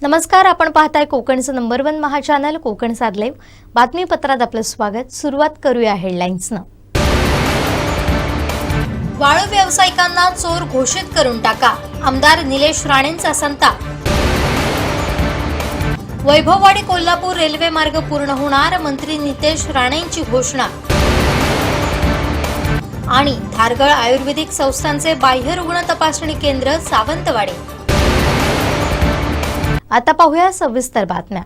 नमस्कार, आपण पाहताय कोकणचं नंबर 1 महा चॅनल कोकण साधलेव बातमीपत्रात आपलं स्वागत। सुरुवात करूया हेडलाईन्सनं। वाळू व्यावसायिकांना चोर घोषित करून टाका, आमदार निलेश राणेंचा संताप। वैभववाडी कोल्हापूर रेल्वे मार्ग पूर्ण होणार, मंत्री नितेश राणेंची घोषणा। आणि धारगळ आयुर्वेदिक संस्थांचे बाह्य रुग्ण तपासणी केंद्र सावंतवाडी। आता पाहूया सविस्तर बातम्या।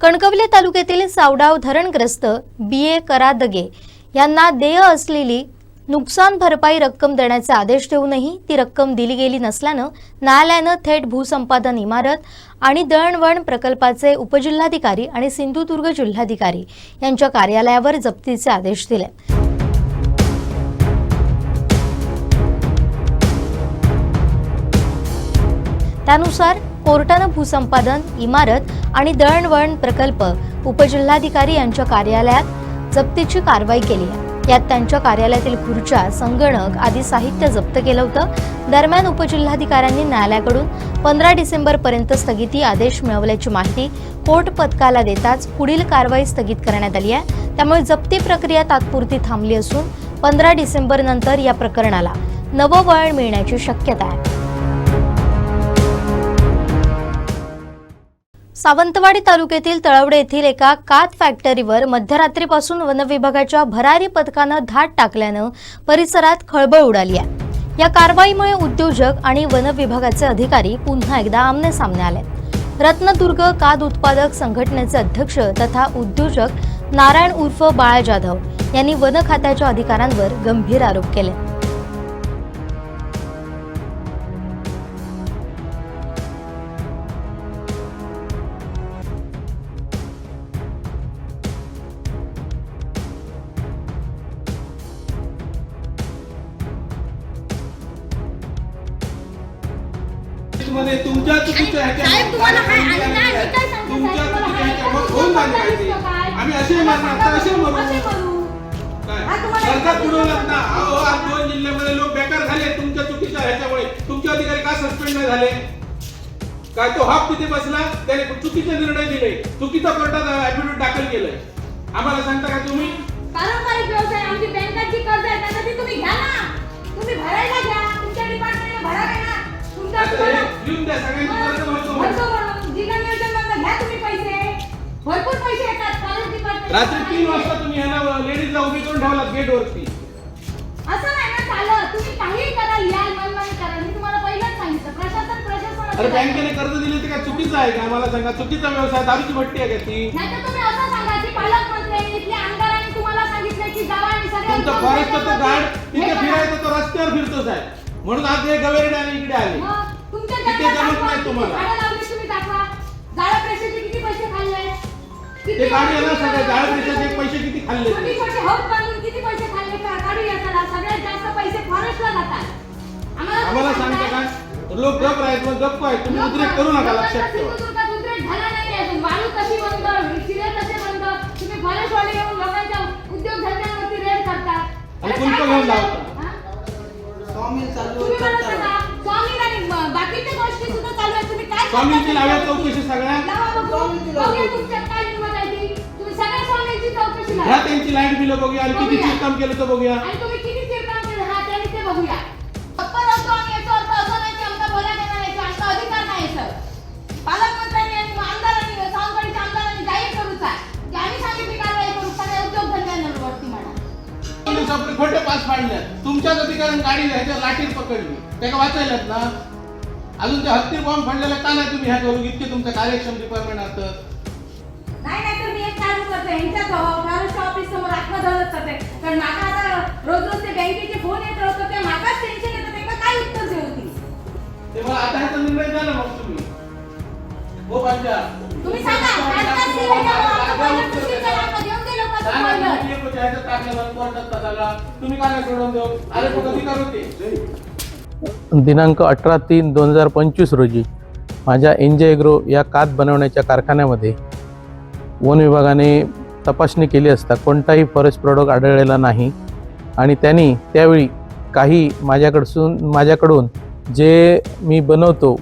कणकवली तालुक्यातील सावडाव धरणग्रस्त BA करादगे यांना देय असलेली नुकसान भरपाई रक्कम देण्याचे आदेश देऊनही ती रक्कम दिली गेली नसल्यानं न्यायालयानं थेट भूसंपादन इमारत आणि दळणवळण प्रकल्पाचे उपजिल्हाधिकारी आणि सिंधुदुर्ग जिल्हाधिकारी यांच्या कार्यालयावर जप्तीचे आदेश दिले। त्यानुसार कोर्टानं भूसंपादन इमारत आणि दळणवळण प्रकल्प उपजिल्हाधिकारी यांच्या कार्यालयात जप्तीची कारवाई केली आहे। यात त्यांच्या कार्यालयातील खुर्च्या, संगणक आदी साहित्य जप्त केलं होतं। दरम्यान उपजिल्हाधिकाऱ्यांनी न्यायालयाकडून 15 डिसेंबरपर्यंत स्थगिती आदेश मिळवल्याची माहिती कोर्ट पथकाला देताच पुढील कारवाई स्थगित करण्यात आली आहे। त्यामुळे जप्ती प्रक्रिया तात्पुरती थांबली असून 15 डिसेंबर नंतर या प्रकरणाला नवं वळण मिळण्याची शक्यता आहे। सावंतवाडी तालुक्यातील तळवडे येथील एका कात फॅक्टरीवर मध्यरात्रीपासून वनविभागाच्या भरारी पथकानं धाड टाकल्यानं परिसरात खळबळ उडाली आहे। या कारवाईमुळे उद्योजक आणि वनविभागाचे अधिकारी पुन्हा एकदा आमनेसामने आले। रत्नदुर्ग काद उत्पादक संघटनेचे अध्यक्ष तथा उद्योजक नारायण उर्फ बाळा जाधव यांनी वन खात्याच्या अधिकाऱ्यांवर गंभीर आरोप केले। मध्ये तुमच्या चुकीचं साहेब तुम्हाला काय आणि नाही काय सांगता आम्ही असे मारणार तर असे मरू सरकार पुढवलं ना। अहो आज 2 जिल्ह्यामध्ये लोक बेकार झाले तुमच्या चुकीच्या ह्याच्यामुळे। तुमचे अधिकारी का सस्पेंड नाही झाले? काय तो हाफ तिथे बसला, त्याने चुकीचे निर्णय दिले, चुकीचा कोर्टात ऍफिडेव्हिट दाखल केलंय। आम्हाला सांगता का तुम्ही? पारंपरिक व्यवसाय आमची बँकांची कर्ज आहे त्यासाठी तुम्ही घ्या ना, तुम्ही भरायला घ्या, तुमच्या डिपार्टमेंटने भरावे ना। लिहून द्या सगळ्यांची कर्ज भरतो जिल्हा नियोजनमधून घ्या तुम्ही पैसे, भरपूर पैसे येतात कॉलेज डिपार्टमेंट। रात्री 3 वाजता तुम्ही ह्याला लेडीजला उभी करून ठेवलात गेटवरती। असं नाही ना चालत, तुम्ही काहीही करा, लिहाल मनमानी करा। मी तुम्हाला पहिलेच सांगितलं प्रशासन अरे बँकेने कर्ज दिले ते काय चुकीचं आहे का? आम्हाला सांगा, चुकीचा व्यवसाय दारूची भट्टी आहे का ती? नाही तर तुम्ही असं सांगा की पालकमंत्र्यांनी इथल्या आमदारांनी तुम्हाला सांगितलं की जावा आणि सगळ्या तुमचा फॉरेस्टचा गार्ड तिथे फिरायचं तो रस्त्यावर फिरतोच आहे, म्हणून आज हे गवेरडे आणि इकडे आले। तुमच्या तिथे जमत नाही तुम्हाला। झाडं लावली तुम्ही दाखवा, झाडं प्रेशरचे किती पैसे खाल्ले ते काढू ना सगळे झाड प्रेशरचे पैसे किती खाल्ले? छोटी छोटी हौद बांधून किती पैसे खाल्ले काढू या चला। सगळ्यात जास्त पैसे फॉरेस्टला जातात। आम्हाला सांगता का? लोक गप राहत मग गप्प आहे, तुम्ही उद्रेक करू नका, लक्षात ठेवा। उद्रेक झाला नाही अजून, वाळू कशी बंद, चिरे कसे बंद, तुम्ही फॉरेस्टवाले येऊन लोकांच्या उद्योग धंद्यांवरती रेड करतात आणि कुलप घेऊन लावता। तुम्ही मला सांगा, स्वामी आणि बाकीच्या गोष्टी सुद्धा चालू आहेत, तुम्ही काय स्वामींची लावा चौकशी सगळ्या, बघूया तुमच्यात काय हिंमत आहे ती। तुम्ही सगळ्या स्वामींची चौकशी ह्या त्यांची लाईट बिल बघूया आणि किती चिरकाम केलं तर बघूया। आणि तुम्ही किती चिरकाम केलं हा त्यांनी ते बघूया। आपण असतो आणि याचा अर्थ असं नाही की आमचा बोलायला नाही, आमचा अधिकार नाही सर। पालकमंत्र्यांनी आणि आमदारांनी सावंतवाडीच्या आमदारांनी जाहीर करूच आहे की आम्ही सांगितली कारवाई करू सगळ्या उद्योग धंद्यांवरती म्हणा। आपले खोटे पास पाडले, तुमच्याच अधिकाऱ्यांनी गाडी ह्याच्या लाठीत पकडली, त्याला वाचायलात ना। अजून ते हत्ती बॉम्ब फाडलेला का नाही तुम्ही ह्या करू? इतके तुमचं कार्यक्षम डिपार्टमेंट असतं। नाही तर मी एक काम करते, यांच्या फॉरेस्ट ऑफिस समोर आत्मदहनच करते, कारण मला आता रोज रोज ते बँकेचे फोन येत राहतो ते मागाच टेन्शन येतं, ते काय उत्तर देऊ ती? ते मला आता ह्याचा निर्णय झाला मग तुम्ही हो पांजा तुम्ही सांगा काय दिले का आता पहिलं पुष्टीचं नाव देऊन दे लोकांचं पहिलं। तुम्ही काय सोडून देऊ? अरे कुठं अधिकार होते? दिनांक 18/3/2025 रोजी माझ्या एनजे एग्रो या कात बनवण्याच्या कारखान्यामध्ये वन विभागाने तपासणी केली असता कोणताही फॉरेस्ट प्रॉडक्ट आढळलेला नाही आणि त्यांनी त्यावेळी काही माझ्याकडून जे मी बनवतो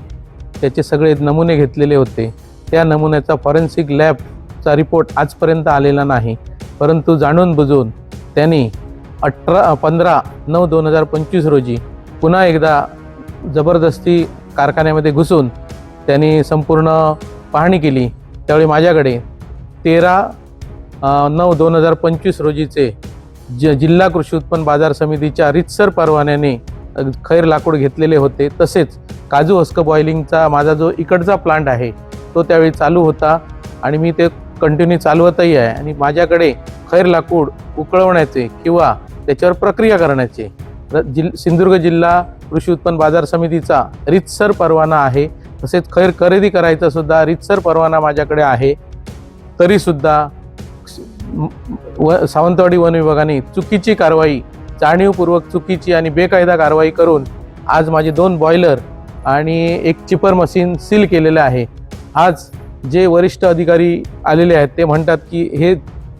त्याचे सगळे नमुने घेतलेले होते. त्या नमुन्याचा फॉरेन्सिक लॅबचा रिपोर्ट आजपर्यंत आलेला नाही. परंतु जाणून बुजून त्यांनी 15/9/2025 रोजी पुन्हा एकदा जबरदस्ती कारखान्यामध्ये घुसून त्यांनी संपूर्ण पाहणी केली. त्यावेळी माझ्याकडे 13/9/2025 रोजीचे जिल्हा कृषी उत्पन्न बाजार समितीच्या रितसर परवान्याने खैर लाकूड घेतलेले होते. तसेच काजू हस्क बॉइलिंगचा माझा जो इकडचा प्लांट आहे तो त्यावेळी चालू होता आणि मी ते कंटिन्यू चालवतही आहे. आणि माझ्याकडे खैर लाकूड उकळवण्याचे किंवा त्याच्यावर प्रक्रिया करण्याचे सिंधुदुर्ग जिल्हा कृषी उत्पन्न बाजार समितीचा रितसर परवाना आहे. तसेच खैर खरेदी करायचा सुद्धा रितसर परवाना माझ्याकडे आहे. तरीसुद्धा सावंतवाडी वन विभागाने चुकीची कारवाई, जाणीवपूर्वक चुकीची आणि बेकायदा कारवाई करून आज माझे 2 बॉयलर आणि एक चिपर मशीन सील केलेलं आहे. आज जे वरिष्ठ अधिकारी आलेले आहेत ते म्हणतात की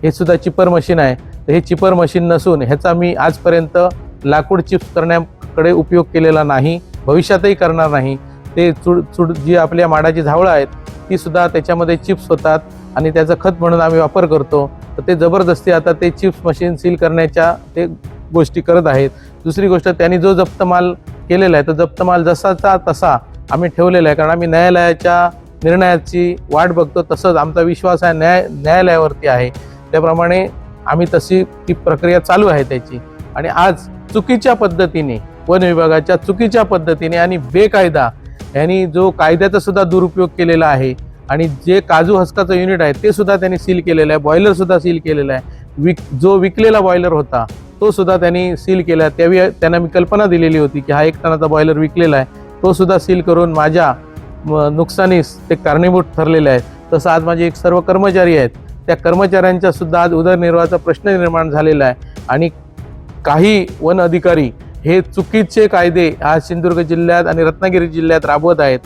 हे सुद्धा चिपर मशीन आहे. तर हे चिपर मशीन नसून ह्याचा मी आजपर्यंत लाकूड चिप्स करण्याकडे उपयोग केलेला नाही, भविष्यातही करणार नाही. ते जी आपल्या माडाची झावळं आहेत ती सुद्धा त्याच्यामध्ये चिप्स होतात आणि त्याचं खत म्हणून आम्ही वापर करतो. तर ते जबरदस्ती आता ते चिप्स मशीन सील करण्याच्या ते गोष्टी करत आहेत. दुसरी गोष्ट, त्यांनी जो जप्त माल केलेला आहे तो जप्त माल जसाचा तसा आम्ही ठेवलेला आहे. कारण आम्ही न्यायालयाच्या निर्णयाची वाट बघतो. तसंच आमचा विश्वास आहे न्यायालयावरती आहे. त्याप्रमाणे आम्ही तशी ती प्रक्रिया चालू आहे त्याची. आणि आज चुकीच्या पद्धतीने वन विभागाच्या चुकीच्या पद्धतीने आणि बेकायदा यांनी जो कायद्याचा सुद्धा दुरुपयोग केलेला आहे आणि जे काजू हस्काचं युनिट आहे ते सुद्धा त्यांनी सील केलेलं आहे. बॉयलर सुद्धा सील केलेला आहे. जो विकलेला बॉयलर होता तो सुद्धा त्यांनी सील केला. त्यावेळी त्यांना मी कल्पना दिलेली होती की हा 1 टनाचा बॉयलर विकलेला आहे, तो सुद्धा सील करून माझ्या नुकसानीस ते कारणीभूत ठरलेले आहेत. तसं आज माझे एक सर्व कर्मचारी आहेत, त्या कर्मचाऱ्यांचा सुद्धा आज उदरनिर्वाहाचा प्रश्न निर्माण झालेला आहे. आणि काही वन अधिकारी हे चुकीचे कायदे आज सिंधुदुर्ग जिल्ह्यात आणि रत्नागिरी जिल्ह्यात राबवत आहेत.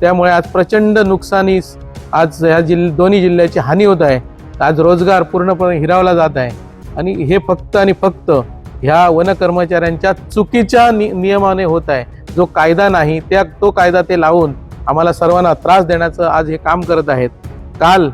त्यामुळे आज प्रचंड नुकसानीस आज ह्या दोन्ही जिल्ह्याची हानी होत आहे. आज रोजगार पूर्णपणे हिरावला जात आहे. आणि हे फक्त आणि फक्त ह्या वन कर्मचाऱ्यांच्या चुकीच्या नियमाने होत आहे. जो कायदा नाही तो कायदा ते लावून आम्हाला सर्वांना त्रास देण्याचं आज हे काम करत आहेत. काल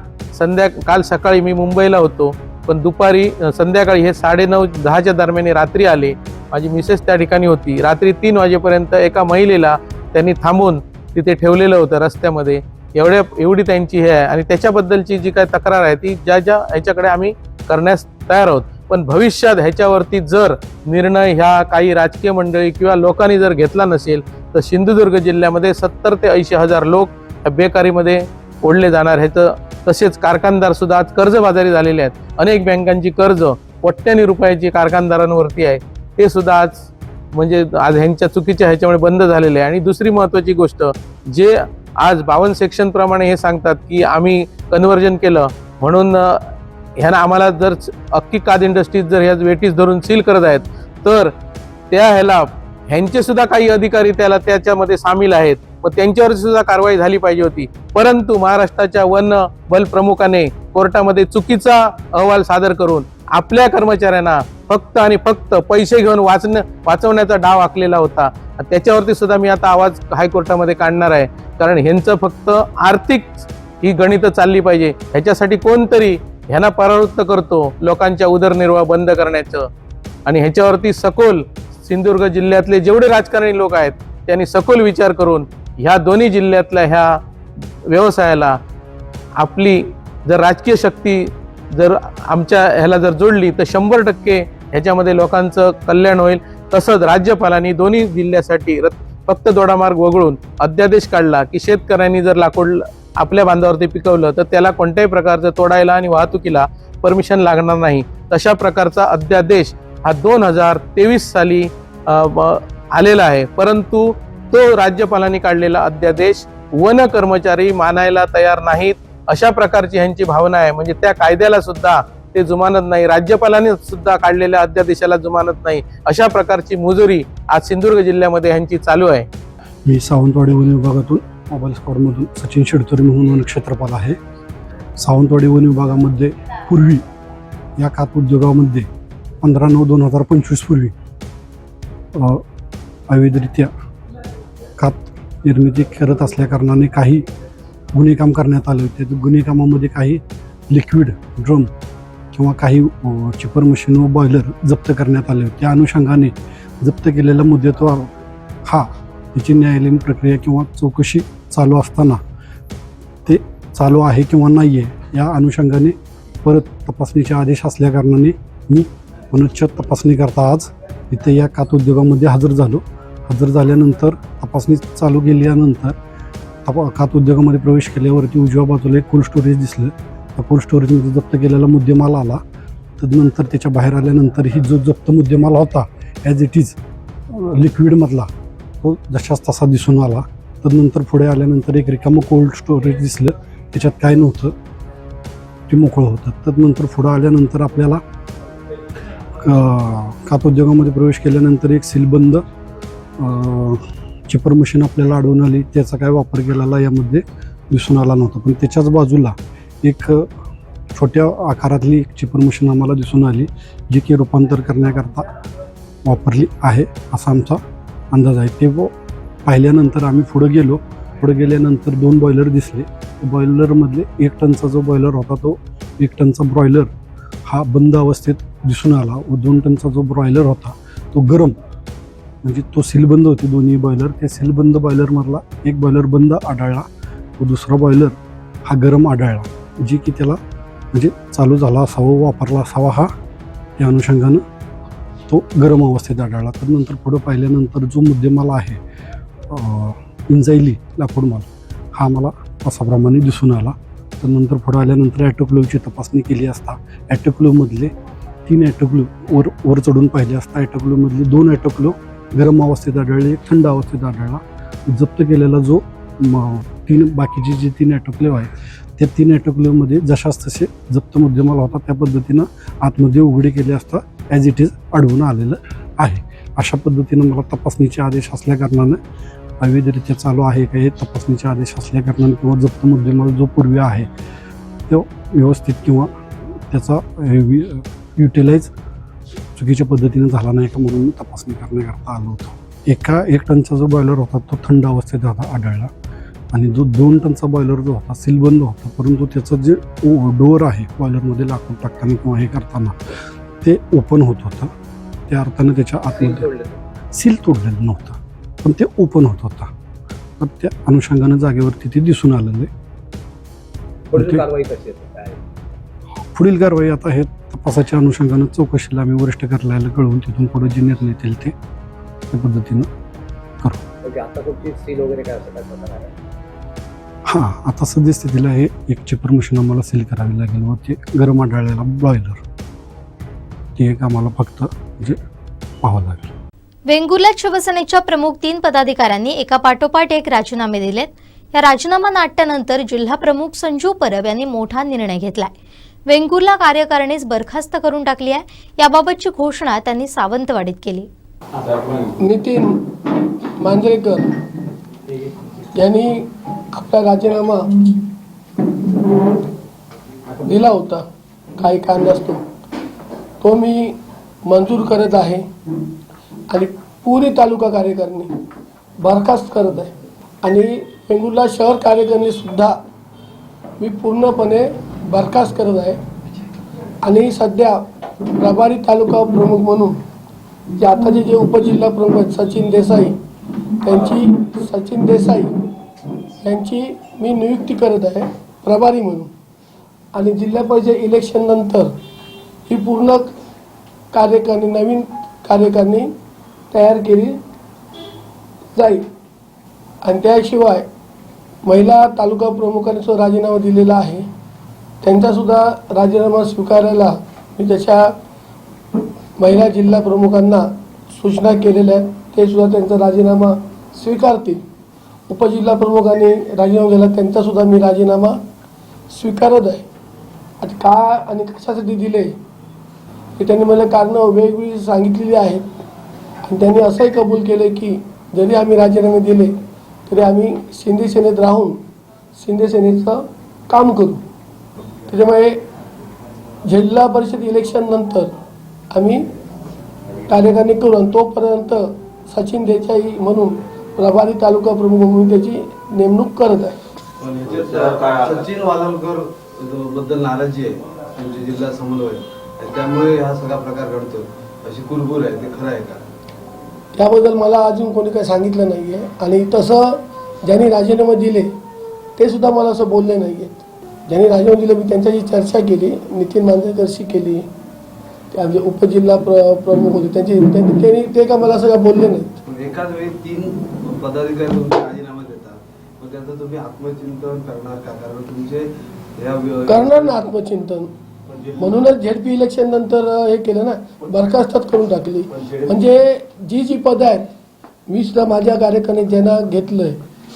सकाळी मी मुंबईला होतो, पण दुपारी संध्याकाळी हे 9:30-10च्या दरम्यान रात्री आले. माझी मिसेस त्या ठिकाणी होती. रात्री 3 वाजेपर्यंत एका महिलेला त्यांनी थांबून तिथे ठेवलेलं होतं रस्त्यामध्ये. एवढी त्यांची हे आहे. आणि त्याच्याबद्दलची जी काय तक्रार आहे ती ह्याच्याकडे आम्ही करण्यास तयार आहोत. पण भविष्यात ह्याच्यावरती जर निर्णय ह्या काही राजकीय मंडळी किंवा लोकांनी जर घेतला नसेल तर सिंधुदुर्ग जिल्ह्यामध्ये 70 ते 80 हजार लोक बेकारीमध्ये ओढले जाणार आहेत. तसेच कारखानदार सुद्धा आज कर्जबाजारी झालेले आहेत. अनेक बँकांची कर्ज कोट्यानी रुपयाची कारखानदारांवरती आहे. ते सुद्धा आज आज ह्यांच्या चुकीच्या ह्याच्यामुळे बंद झालेले आहे. आणि दुसरी महत्त्वाची गोष्ट, जे आज 52 सेक्शन प्रमाणे हे सांगतात की आम्ही कन्व्हर्जन केलं म्हणून ह्यांना आम्हाला जर अख्खी काद इंडस्ट्रीज जर ह्या वेटीस धरून सील करत आहेत तर ह्यांचे सुद्धा काही अधिकारी त्याच्यामध्ये सामील आहेत. मग त्यांच्यावर सुद्धा कारवाई झाली पाहिजे होती. परंतु महाराष्ट्राच्या वन बल प्रमुखाने कोर्टामध्ये चुकीचा अहवाल सादर करून आपल्या कर्मचाऱ्यांना फक्त आणि फक्त पैसे घेऊन वाचवण्याचा डाव आखलेला होता. त्याच्यावरती सुद्धा मी आता आवाज हायकोर्टामध्ये काढणार आहे. कारण ह्यांचं फक्त आर्थिक ही गणितं चालली पाहिजे. ह्याच्यासाठी कोणतरी ह्यांना परावृत्त करतो लोकांच्या उदरनिर्वाह बंद करण्याचं. आणि ह्याच्यावरती सखोल सिंधुदुर्ग जिल्ह्यातले जेवढे राजकारणी लोक आहेत त्यांनी सखोल विचार करून ह्या दोन्ही जिल्ह्यातल्या ह्या व्यवसायाला आपली जर राजकीय शक्ती जर आमच्या ह्याला जर जोडली तर 100% ह्याच्यामध्ये लोकांचं कल्याण होईल. तसंच राज्यपालांनी दोन्ही जिल्ह्यासाठी फक्त दोडामार्ग वगळून अध्यादेश काढला की शेतकऱ्यांनी जर लाकूड आपल्या बांधावरती पिकवलं तर त्याला कोणत्याही प्रकारचं तोडायला आणि वाहतुकीला परमिशन लागणार नाही. तशा प्रकारचा अध्यादेश हा 2023 साली आलेला आहे. परंतु तो राज्यपालांनी काढलेला अध्यादेश वन कर्मचारी मानायला तयार नाहीत. अशा प्रकारची ह्यांची भावना आहे. म्हणजे त्या कायद्याला सुद्धा ते जुमानत नाही, राज्यपालांनी सुद्धा काढलेल्या अध्यादेशाला जुमानत नाही. अशा प्रकारची मुजोरी आज सिंधुदुर्ग जिल्ह्यामध्ये ह्यांची चालू आहे. मी सावंतवाडी वन विभागातून मोबाईल स्क्वॉडमधून सचिन शेडतोरे म्हणून वनक्षेत्रपाल आहे. सावंतवाडी वन विभागामध्ये पूर्वी या कात उद्योगामध्ये 15/9/2025 पूर्वी अवैधरित्या कात निर्मिती करत असल्याकारणाने काही गुन्हे काम करण्यात आले होते. गुन्हे कामामध्ये काही लिक्विड ड्रम किंवा काही चिपर मशीन व बॉयलर जप्त करण्यात आले होते. त्या अनुषंगाने जप्त केलेला मुदतवाढ हा त्याची न्यायालयीन प्रक्रिया किंवा चौकशी चालू असताना ते चालू आहे किंवा नाही आहे या अनुषंगाने परत तपासणीचे आदेश असल्याकारणाने मी पुनश्च तपासणीकरता आज इथे या कात उद्योगामध्ये हजर झालो. हजर झाल्यानंतर तपासणी चालू केल्यानंतर कात उद्योगामध्ये प्रवेश केल्यावरती उजव्या बाजूला एक कोल्ड स्टोरेज दिसलं. त्या कोल्ड स्टोरेजमध्ये जप्त केलेला मुद्देमाल आला. तदनंतर त्याच्या बाहेर आल्यानंतर ही जो जप्त मुद्देमाल होता ॲज इट इज लिक्विडमधला तो जशाच तसा दिसून आला. तदनंतर पुढे आल्यानंतर एक रिकामं कोल्ड स्टोरेज दिसलं. त्याच्यात काय नव्हतं, ते मोकळं होतं. तदनंतर पुढं आल्यानंतर आपल्याला कात उद्योगामध्ये प्रवेश केल्यानंतर एक सीलबंद चिपर मशीन आपल्याला आढळून आली. त्याचा काय वापर केलेला यामध्ये दिसून आला नव्हता. पण त्याच्याच बाजूला एक छोट्या आकारातली एक चिपर मशीन आम्हाला दिसून आली, जी की रूपांतर करण्याकरता वापरली आहे असा आमचा अंदाज आहे. ते पाहिल्यानंतर आम्ही पुढं गेलो. पुढे गेल्यानंतर 2 बॉयलर दिसले. बॉयलरमधले 1 टनचा जो बॉयलर होता तो 1 टनचा ब्रॉयलर हा बंद अवस्थेत दिसून आला व 2 टनचा जो ब्रॉयलर होता तो गरम, म्हणजे तो सीलबंद होते दोन्ही बॉयलर. त्या सीलबंद बॉयलरमधला एक बॉयलर बंद आढळला व दुसरा बॉयलर हा गरम आढळला, जी की त्याला म्हणजे चालू झाला असावा, वापरला असावा हा या अनुषंगानं तो गरम अवस्थेत आढळला. त्यानंतर पुढं पाहिल्यानंतर जो मुद्देमाल आहे इंजायली लाकूड माल हा मला असाप्रमाणे दिसून आला. त्यानंतर पुढं आल्यानंतर ॲटोक्लोवची तपासणी केली असता ॲटोक्लोवमधले 3 ॲटोक्लोव वर चढून पाहिले असता ॲटोक्लोवमधले 2 ॲटोक्लोव गरम अवस्थेत आढळले, एक थंड अवस्थेत आढळला. जप्त केलेला जो बाकीचे जे 3 ॲटोक्लेव आहे त्या 3 ॲटोक्लेवमध्ये जशाच तसे जप्त मुद्देमाल होता त्या पद्धतीनं आतमध्ये उघडे केले असता ॲज इट इज आढळून आलेलं आहे. अशा पद्धतीनं मला तपासणीचे आदेश असल्याकारणानं अवैधरित्या चालू आहे का हे तपासणीचे आदेश असल्याकारणानं किंवा जप्त मुद्देमाल जो पूर्वी आहे तो व्यवस्थित किंवा त्याचा युटिलाइज चुकीच्या पद्धतीने झाला नाही का म्हणून तपासणी करण्याकरता आलो होतो. 1 टनचा जो बॉयलर होता तो थंड अवस्थेत होता आढळला आणि जो 2 टनचा बॉयलर जो होता सीलबंद होता, परंतु त्याचं जे डोअर आहे बॉयलरमध्ये लाकूड टाकताना किंवा हे करताना ते ओपन होत होतं. त्या अर्थानं त्याच्या आतमध्ये सील तोडलेलं नव्हतं पण ते ओपन होत होता. तर त्या अनुषंगानं जागेवरती ते दिसून आलेलं आहे. पुढील कारवाई आता हे तपासाच्या अनुषंगानं चौकशीला आम्ही वरिष्ठ कार्यालयाला कळवून तिथून पुढे जे निर्णय येतील ते त्या पद्धतीनं करू. हां, आता सद्यस्थितीला हे एक चिपर मशीन आम्हाला सील करावी लागेल व ते गरम आढळलेला ब्रॉयलर ते एक आम्हाला फक्त म्हणजे पाहावं लागेल. वेंगुर्ल्यात शिवसेनेच्या प्रमुख 3 पदाधिकाऱ्यांनी एका पाठोपाठ एक राजीनामे दिलेत. या राजीनामा नाट्यानंतर जिल्हा प्रमुख संजू परब यांनी मोठा निर्णय घेतलाय. वेंगुर्ला कार्यकारिणीस बरखास्त करून टाकली आहे. याबाबतची घोषणा त्यांनी सावंतवाडीत केली. नितीन मांजरेकर यांनी आपला राजीनामा दिला होता काही कारणास्तव, तो मी मंजूर करत आहे आणि पुरी तालुका कार्यकारिणी बरखास्त करत आहे आणि वेंगुर्ला शहर कार्यकारिणी सुद्धा मी पूर्णपणे बरखास्त करत आहे. आणि सध्या प्रभारी तालुका प्रमुख म्हणून जे आताचे जे उपजिल्हा प्रमुख आहेत सचिन देसाई यांची मी नियुक्ती करत आहे प्रभारी म्हणून. आणि जिल्हा परिषद इलेक्शन नंतर ही पूर्ण कार्यकारिणी नवीन कार्यकारिणी तयार केली जाईल. आणि त्याशिवाय महिला तालुका प्रमुखांनी सुद्धा राजीनामा दिलेला आहे. त्यांचासुद्धा राजीनामा स्वीकारायला मी त्याच्या महिला जिल्हा प्रमुखांना सूचना केलेल्या आहेत. ते सुद्धा त्यांचा राजीनामा स्वीकारतील. उपजिल्हा प्रमुखांनी राजीनामा दिला, त्यांचासुद्धा मी राजीनामा स्वीकारत आहे. आता का आणि कशासाठी दिले हे त्यांनी मला कारणं वेगवेगळी सांगितलेली आहेत. आणि त्यांनी असंही कबूल केले की जरी आम्ही राजीनामे दिले तरी आम्ही शिंदे सेनेत राहून शिंदे सेनेचं काम करू. त्याच्यामुळे जिल्हा परिषद इलेक्शन नंतर आम्ही कार्यकारिणी करू आणि तोपर्यंत सचिन देसाई म्हणून प्रभारी तालुका प्रमुख म्हणून त्याची नेमणूक करत आहे. पण याच्यात सचिन वालमकर बद्दल नाराजी आहे तुमचे जिल्हा समन्वय आणि त्यामुळे हा सगळा प्रकार घडतो अशी कुरबुर आहे, ते खरं आहे का? त्याबद्दल मला अजून कोणी काही सांगितलं नाही आहे आणि तसं ज्यांनी राजीनामे दिले ते सुद्धा मला असं बोलले नाही आहेत. ज्यांनी राजीनामे दिले मी त्यांच्याशी चर्चा केली, नितीन मांजरेकरशी केली, ते आमचे उपजिल्हा प्रमुख होते त्यांनी ते का मला असं काय बोलले नाहीत. पण एकाच वेळी 3 पदाधिकारी तुमचे राजीनामा देतात, मग त्याचं तुम्ही आत्मचिंतन करणार का? कारण तुमचे करणार ना आत्मचिंतन, म्हणूनच झेडपी इलेक्शन नंतर हे केलं ना, बरखास्तच करून टाकली. म्हणजे जी पदं आहेत मी सुद्धा माझ्या कार्यकारिणीत ज्यांना घेतलंय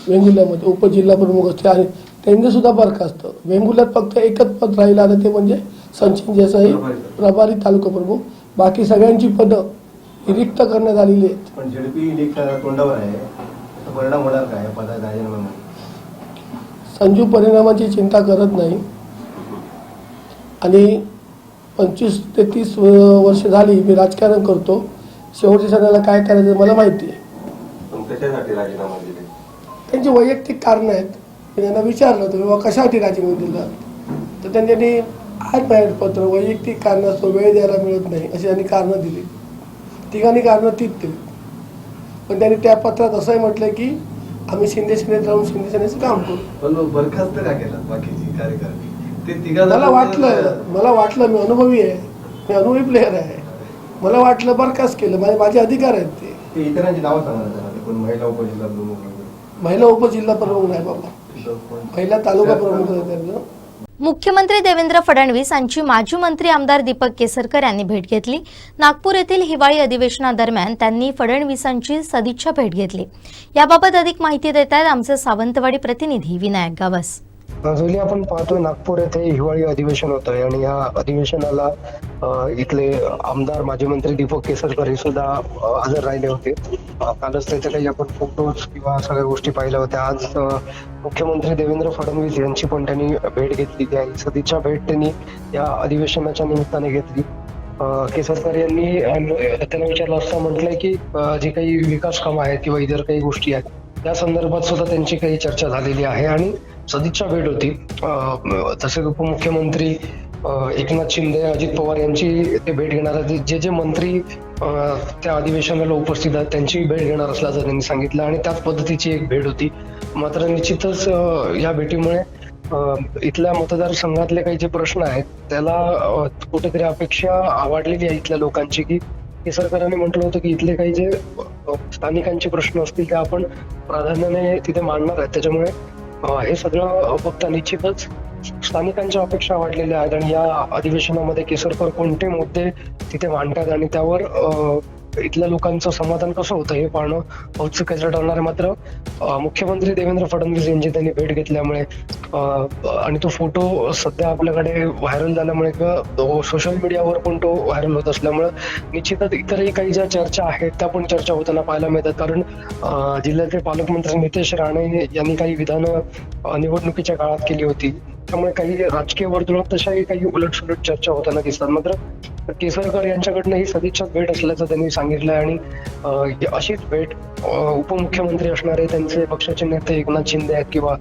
वेंगुर्ल्यामध्ये उपजिल्हा प्रमुख असते आणि त्यांचे सुद्धा बरखास्त. वेंगुर्ल्यात फक्त एकच पद राहिलं आता, ते म्हणजे सचिन देसाई प्रभारी तालुका प्रमुख. बाकी सगळ्यांची पदं रिक्त करण्यात आलेली आहेत. पण झेडपी तोंडावर आहे, परिणाम होणार काय पदा राजीनाम्यामध्ये? संजू परिणामाची चिंता करत नाही आणि 25 ते 30 वर्ष झाली मी राजकारण करतो. शेवटच्या क्षणाला काय करायचं मला माहिती आहे. कशासाठी राजीनामा दिले? त्यांची वैयक्तिक कारणं आहेत. मी त्यांना विचारलं होतं बाबा कशासाठी राजीनामा दिला, तर त्यांनी आज माझ्याकडे पत्र वैयक्तिक कारणास्तव वेळ द्यायला मिळत नाही अशी त्यांनी कारणं दिली. तिघांनी कारणं तीच दिली. पण त्यांनी त्या पत्रात असंही म्हटलं की आम्ही शिंदे सेनेत राहून शिंदे सेनेचं काम करू. पण बरखास्त का केला बाकीची कार्यकर्ते? ते मला वाटलं मी अनुभवी आहे, मी अनुभवी प्लेअर आहे, मला वाटलं बरखास्त केलं, माझे अधिकार आहेत. ते इतरांची नावं सांगणार, कोण महिला उपजिल्हा प्रमुख वगैरे? महिला उपजिल्हा प्रमुख नाही बाबा, महिला तालुका प्रमुख आहे. मुख्यमंत्री देवेंद्र फडणवीस यांची माजी मंत्री आमदार दीपक केसरकर यांनी भेट घेतली. नागपूर येथील हिवाळी अधिवेशनादरम्यान त्यांनी फडणवीसांची सदिच्छा भेट घेतली. याबाबत अधिक माहिती देत आहेत आमचे सावंतवाडी प्रतिनिधी विनायक गावस. जुली आपण पाहतोय नागपूर येथे हिवाळी अधिवेशन होत आहे आणि या अधिवेशनाला इथले आमदार माजी मंत्री दीपक केसरकर हे सुद्धा हजर राहिले होते. कालच त्याचे काही आपण फोटोज किंवा सगळ्या गोष्टी पाहिल्या होत्या. आज मुख्यमंत्री देवेंद्र फडणवीस यांची पण त्यांनी भेट घेतली. त्या सदिच्छा भेट त्यांनी या अधिवेशनाच्या निमित्ताने घेतली. केसरकर यांनी त्यांना विचारलं असता म्हटलंय की जे काही विकास कामं आहेत किंवा इतर काही गोष्टी आहेत त्या संदर्भात सुद्धा त्यांची काही चर्चा झालेली आहे आणि सदिच्छा भेट होती. तसेच उपमुख्यमंत्री एकनाथ शिंदे, अजित पवार यांची ते भेट घेणार आहेत. जे मंत्री त्या अधिवेशनाला उपस्थित आहेत त्यांची भेट घेणार असल्याचं त्यांनी सांगितलं आणि त्याच पद्धतीची एक भेट होती. मात्र निश्चितच या भेटीमुळे इथल्या मतदारसंघातले काही जे प्रश्न आहेत त्याला कुठेतरी अपेक्षा वाढलेली आहे इथल्या लोकांची, की केसरकरांनी म्हटलं होतं की इथले काही जे स्थानिकांचे प्रश्न असतील ते आपण प्राधान्याने तिथे मांडणार आहेत. त्याच्यामुळे हे सगळं बघता निश्चितच स्थानिकांच्या अपेक्षा वाढलेल्या आहेत आणि या अधिवेशनामध्ये केसरकर कोणते मुद्दे तिथे मांडतात आणि त्यावर इथल्या लोकांचं समाधान कसं होतं हे पाहणं औत्सुक्याचं ठरणार आहे. मात्र मुख्यमंत्री देवेंद्र फडणवीस यांची त्यांनी भेट घेतल्यामुळे आणि तो फोटो सध्या आपल्याकडे व्हायरल झाल्यामुळे किंवा सोशल मीडियावर पण तो व्हायरल होत असल्यामुळे निश्चितच इतरही काही ज्या चर्चा आहेत त्या पण चर्चा होताना पाहायला मिळतात. कारण जिल्ह्याचे पालकमंत्री नितेश राणे यांनी काही विधानं निवडणुकीच्या काळात केली होती, त्यामुळे काही राजकीय वर्तुळात तशाही काही उलटसुलट चर्चा होताना दिसतात. मात्र केसरकर यांच्याकडनं ही सदिच्छा भेट असल्याचं त्यांनी सांगितलंय आणि अशीच भेट उपमुख्यमंत्री असणारे त्यांचे पक्षाचे नेते एकनाथ शिंदे आहेत किंवा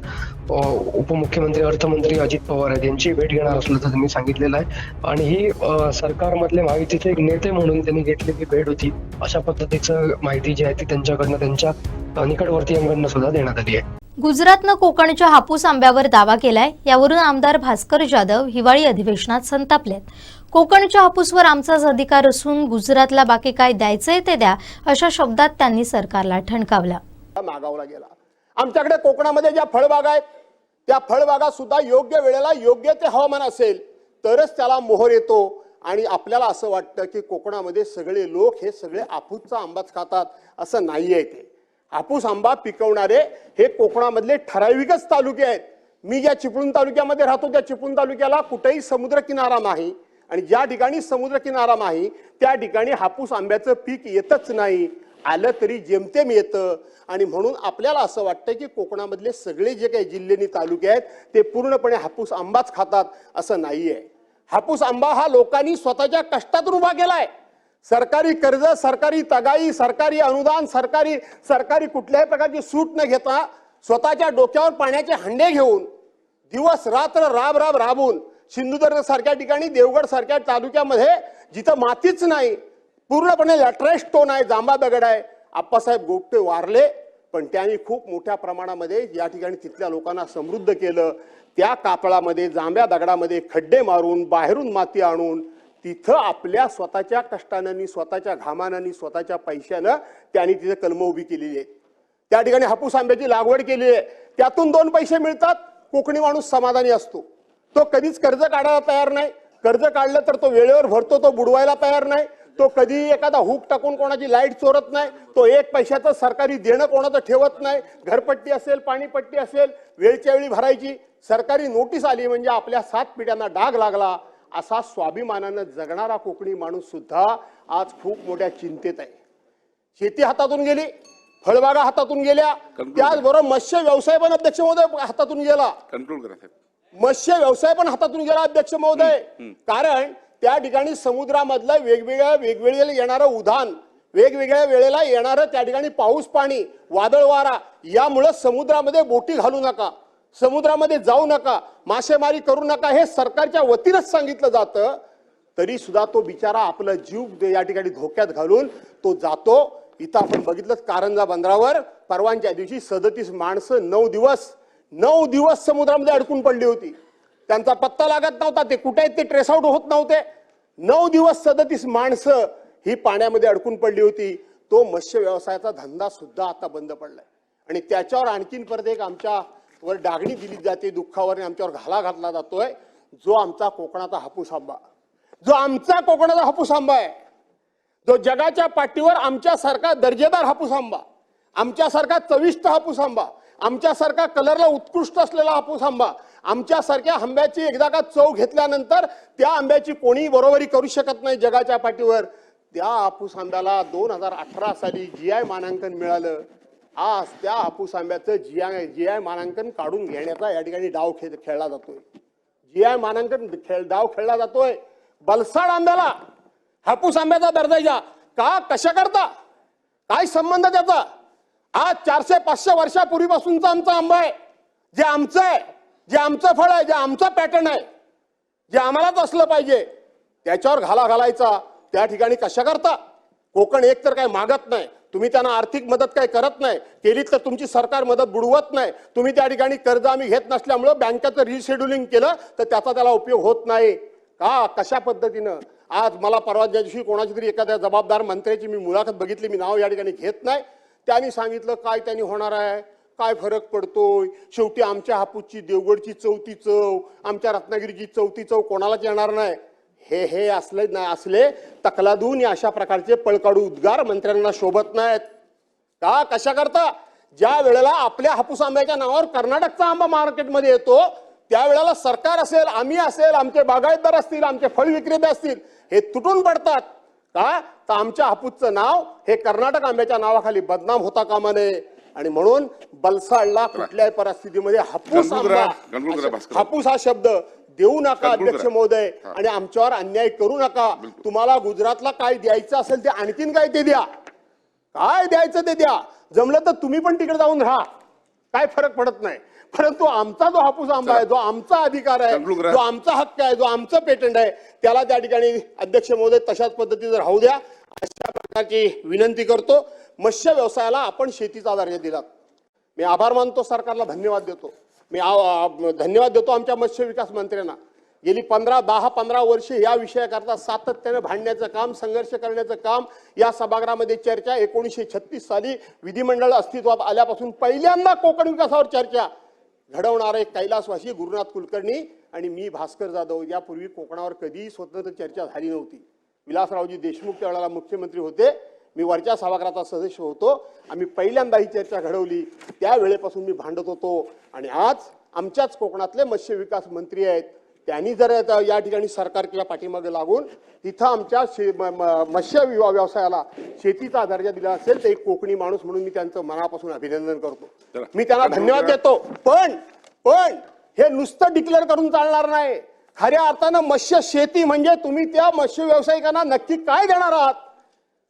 उपमुख्यमंत्री अर्थमंत्री अजित पवार आहेत यांची भेट घेणार असल्याचं त्यांनी सांगितलेलं आहे. आणि ही सरकारमधले महायुतीचे एक नेते म्हणून त्यांनी घेतलेली भेट होती अशा पद्धतीचं माहिती जी आहे ती त्यांच्याकडनं त्यांच्या निकटवर्तीयांकडनं सुद्धा देण्यात आली आहे. गुजरातनं कोकणच्या हापूस आंब्यावर दावा केलाय. यावरून आमदार भास्कर जाधव हिवाळी अधिवेशनात संतापलेत. कोकणच्या हापूसवर आमचाच अधिकार असून गुजरातला बाकी काय द्यायचंय ते द्या अशा शब्दात त्यांनी सरकारला ठणकावलं. मागावला गेला. आमच्याकडे कोकणामध्ये ज्या फळबागा आहेत त्या फळबागा सुद्धा योग्य वेळेला योग्य ते हवामान असेल तरच त्याला मोहर येतो आणि आपल्याला असं वाटतं की कोकणामध्ये सगळे लोक हे सगळे हापूसचा आंबाच खातात असं नाहीये. ते हापूस आंबा पिकवणारे हे कोकणामधले ठराविकच तालुके आहेत. मी ज्या चिपळूण तालुक्यामध्ये राहतो त्या चिपळूण तालुक्याला कुठेही समुद्रकिनारा नाही आणि ज्या ठिकाणी समुद्रकिनारा नाही त्या ठिकाणी हापूस आंब्याचं पीक येतच नाही. आलं तरी जेमतेम येतं आणि म्हणून आपल्याला असं वाटतं की कोकणामधले सगळे जे काही जिल्हे तालुके आहेत ते पूर्णपणे हापूस आंबाच खातात असं नाहीये. हापूस आंबा हा लोकांनी स्वतःच्या कष्टातून उभा केलाय. सरकारी कर्ज, सरकारी तगाई, सरकारी अनुदान, सरकारी कुठल्याही प्रकारची सूट न घेता स्वतःच्या डोक्यावर पाण्याचे हंडे घेऊन दिवस रात्र राबून सिंधुदुर्ग सारख्या ठिकाणी, देवगड सारख्या तालुक्यामध्ये जिथं मातीच नाही, पूर्णपणे लॅटराइट स्टोन आहे, जांभा दगड आहे, आप्पासाहेब गोगटे वारले, पण त्यांनी खूप मोठ्या प्रमाणामध्ये या ठिकाणी तिथल्या लोकांना समृद्ध केलं. त्या कापळामध्ये, जांभ्या दगडामध्ये खड्डे मारून, बाहेरून माती आणून तिथं आपल्या स्वतःच्या कष्टानं, स्वतःच्या घामानं, स्वतःच्या पैशानं त्यांनी तिथे कलमं उभी केलेली आहेत. त्या ठिकाणी हापूस आंब्याची लागवड केली आहे. त्यातून 2 पैसे मिळतात, कोकणी माणूस समाधानी असतो. तो कधीच कर्ज काढायला तयार नाही. कर्ज काढलं तर तो वेळेवर भरतो, तो बुडवायला तयार नाही. तो कधी एखादा हुक टाकून कोणाची लाईट चोरत नाही. तो 1 पैशाचं सरकारी देणं कोणाचं ठेवत नाही. घरपट्टी असेल, पाणीपट्टी असेल, वेळच्या वेळी भरायची. सरकारी नोटीस आली म्हणजे आपल्या 7 पिढ्यांना डाग लागला, असा स्वाभिमानानं जगणारा कोकणी माणूस सुद्धा आज खूप मोठ्या चिंतेत आहे. शेती हातातून गेली, फळबागा हातातून गेल्या, त्याचबरोबर मत्स्य व्यवसाय पण अध्यक्ष महोदय हातातून गेला. मत्स्य व्यवसाय पण हातातून गेला अध्यक्ष महोदय. कारण त्या ठिकाणी समुद्रामधलं वेगवेगळे येणारं उधाण, वेगवेगळ्या वेळेला येणारं त्या ठिकाणी पाऊस पाणी, वादळ वारा, यामुळे समुद्रामध्ये बोटी घालू नका, समुद्रामध्ये जाऊ नका, मासेमारी करू नका, हे सरकारच्या वतीनच सांगितलं जातं. तरी सुद्धा तो बिचारा आपला जीव या ठिकाणी धोक्यात घालून तो जातो. इथं आपण बघितलं कारंजा बंदरावर परवानच्या दिवशी 37 माणसं 9 दिवस समुद्रामध्ये अडकून पडली होती. त्यांचा पत्ता लागत नव्हता, ते कुठे आहेत ते ट्रेस आउट होत नव्हते. 9 दिवस 37 माणसं ही पाण्यामध्ये अडकून पडली होती. तो मत्स्य व्यवसायाचा धंदा सुद्धा आता बंद पडलाय. आणि त्याच्यावर आणखीन परत एक आमच्यावर डागणी दिली जाते, दुःखावर आमच्यावर घाला घातला जातोय. जो आमचा कोकणाचा हापूस आंबा, जो आमचा कोकणाचा हापूस आंबा आहे, जो जगाच्या पाठीवर आमच्यासारखा दर्जेदार हापूस आंबा, आमच्यासारखा चविष्ट हापूस आंबा, आमच्यासारखा कलरला उत्कृष्ट असलेला हापूस आंबा, आमच्यासारख्या आंब्याची एकदा का चव घेतल्यानंतर त्या आंब्याची कोणी बरोबरी करू शकत नाही जगाच्या पाठीवर. त्या हापूस आंब्याला 2018 साली GI मानांकन मिळालं. आज त्या हापूस आंब्याचं GI मानांकन काढून घेण्याचा या ठिकाणी डाव खेळला जातोय. GI मानांकन डाव खेळला जातोय. बलसाड आंब्याला हापूस आंब्याचा दर्जा का, कशा करता, काय संबंध त्याचा? आज 400-500 वर्षापूर्वीपासूनचा आमचा आंबा आहे, जे आमचं आहे, जे आमचं फळ आहे, जे आमचं पॅटर्न आहे, जे आम्हालाच असलं पाहिजे, त्याच्यावर घाला घालायचा त्या ठिकाणी कशा करता? कोकण एक तर काय मागत नाही, तुम्ही त्यांना आर्थिक मदत काय करत नाही, केलीत तर तुमची सरकार मदत बुडवत नाही. तुम्ही त्या ठिकाणी कर्ज आम्ही घेत नसल्यामुळं बँकेचं रिशेड्युलिंग केलं तर त्याचा त्याला उपयोग होत नाही का? कशा पद्धतीनं? आज मला परवा ज्या दिवशी कोणाची तरी एखाद्या जबाबदार मंत्र्याची मी मुलाखत बघितली, मी नाव या ठिकाणी घेत नाही, त्यांनी सांगितलं काय त्यांनी होणार आहे, काय फरक पडतोय, शेवटी आमच्या हापूसची देवगडची चौथी चव, आमच्या रत्नागिरीची चौथी चव कोणालाच येणार नाही. हे असले तकलादून अशा प्रकारचे पळकाडू उद्गार मंत्र्यांना शोभत नाहीत का? कशा करता? ज्या वेळेला आपल्या हापूस आंब्याच्या नावावर कर्नाटकचा आंबा मार्केटमध्ये येतो त्यावेळेला सरकार असेल, आम्ही असेल, आमचे बागायतदार असतील, आमचे फळ विक्रेते असतील, हे तुटून पडतात का? तर आमच्या हापूसचं नाव हे कर्नाटक आंब्याच्या नावाखाली बदनाम होता कामा नये. आणि म्हणून बलसाडला कुठल्याही परिस्थितीमध्ये हापूस आंबा, हापूस हा शब्द देऊ नका अध्यक्ष महोदय. आणि आमच्यावर अन्याय करू नका. तुम्हाला गुजरातला काय द्यायचं असेल ते आणखीन काय ते द्या, काय द्यायचं ते द्या, जमलं तर तुम्ही पण तिकडे जाऊन राहा, काय फरक पडत नाही. परंतु आमचा जो हापूस आंबा आहे, जो आमचा अधिकार आहे, जो आमचा हक्क आहे, जो आमचं पेटंट आहे, त्याला त्या ठिकाणी अध्यक्ष महोदय तशाच पद्धतीने राहू द्या, अशा प्रकारची विनंती करतो. मत्स्य व्यवसायाला आपण शेतीचा दर्जा दिला, मी आभार मानतो, सरकारला धन्यवाद देतो. मी धन्यवाद देतो आमच्या मत्स्य विकास मंत्र्यांना. गेली 10-15 वर्षे या विषयाकरता सातत्याने भांडण्याचं काम, संघर्ष करण्याचं काम, या सभागृहामध्ये चर्चा 1936 साली विधिमंडळ अस्तित्वात आल्यापासून पहिल्यांदा कोकण विकासावर चर्चा घडवणारे कैलासवासी गुरुनाथ कुलकर्णी आणि मी भास्कर जाधव. यापूर्वी कोकणावर कधीही स्वतंत्र चर्चा झाली नव्हती. विलासरावजी देशमुख त्यावेळेला मुख्यमंत्री होते, मी वरच्या सभागृहाचा सदस्य होतो. आम्ही पहिल्यांदा ही चर्चा घडवली, त्यावेळेपासून मी भांडत होतो. आणि आज आमच्याच कोकणातले मत्स्य विकास मंत्री आहेत, त्यांनी जर या ठिकाणी सरकारच्या पाठीमागे लागून तिथं आमच्या मत्स्य व्यवसायाला शेतीचा दर्जा दिला असेल तर एक कोकणी माणूस म्हणून मी त्यांचं मनापासून अभिनंदन करतो, मी त्यांना धन्यवाद देतो. पण हे नुसतं डिक्लेअर करून चालणार नाही. खऱ्या अर्थानं मत्स्य शेती म्हणजे तुम्ही त्या मत्स्य व्यावसायिकांना नक्की काय देणार आहात,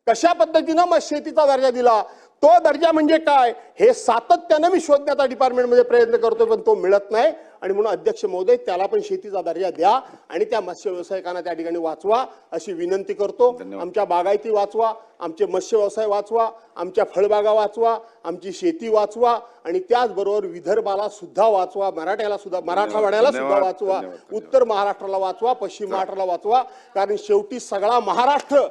कशा पद्धतीनं मग शेतीचा दर्जा दिला, तो दर्जा म्हणजे काय हे सातत्यानं मी शोधण्याचा डिपार्टमेंटमध्ये प्रयत्न करतो, पण तो मिळत नाही. आणि म्हणून अध्यक्ष महोदय, त्याला पण शेतीचा दर्जा द्या आणि त्या मत्स्य व्यावसायिकांना त्या ठिकाणी वाचवा अशी विनंती करतो. आमच्या बागायती वाचवा, आमचे मत्स्य व्यवसाय वाचवा, आमच्या फळबागा वाचवा, आमची शेती वाचवा आणि त्याचबरोबर विदर्भाला सुद्धा वाचवा, मराठवाड्याला सुद्धा वाचवा, उत्तर महाराष्ट्राला वाचवा, पश्चिम महाराष्ट्राला वाचवा. कारण शेवटी सगळा महाराष्ट्र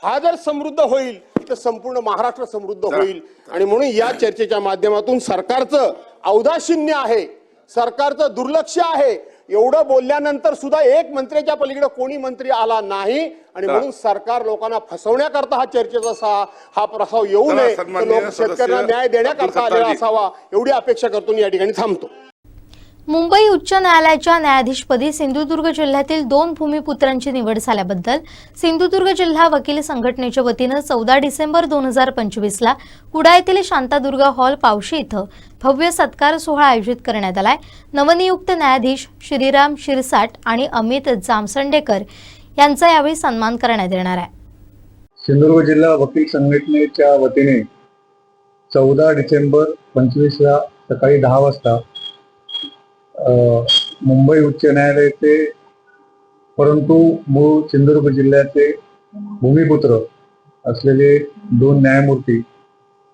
हा जर समृद्ध होईल तर संपूर्ण महाराष्ट्र समृद्ध होईल. आणि म्हणून या चर्चेच्या माध्यमातून सरकारचं औदासीन्य आहे, सरकारचं दुर्लक्ष आहे. एवढं बोलल्यानंतर सुद्धा एक मंत्र्याच्या पलीकडे कोणी मंत्री आला नाही. आणि म्हणून सरकार लोकांना फसवण्याकरता हा चर्चेचा हा प्रस्ताव येऊ नये, तर लोक शेतकऱ्यांना न्याय देण्याकरता आलेला असावा एवढी अपेक्षा करतो. या ठिकाणी थांबतो. मुंबई उच्च न्यायालयाच्या न्यायाधीशपदी सिंधुदुर्ग जिल्ह्यातील 2 भूमिपुत्रांची निवड झाल्याबद्दल सिंधुदुर्ग जिल्हा वकील संघटनेच्या वतीनं 14 डिसेंबर 2025ला कुडा येथील शांतादुर्गा हॉल पावशी इथं भव्य सत्कार सोहळा आयोजित करण्यात आलाय. नवनियुक्त न्यायाधीश श्रीराम शिरसाट आणि अमित जामसंडेकर यांचा यावेळी सन्मान करण्यात येणार आहे. सिंधुदुर्ग जिल्हा वकील संघटनेच्या वतीने 14 डिसेंबर 25ला सकाळी 10 वाजता मुंबई उच्च न्यायालयाचे परंतु मूळ सिंधुदुर्ग जिल्ह्याचे भूमिपुत्र असलेले 2 न्यायमूर्ती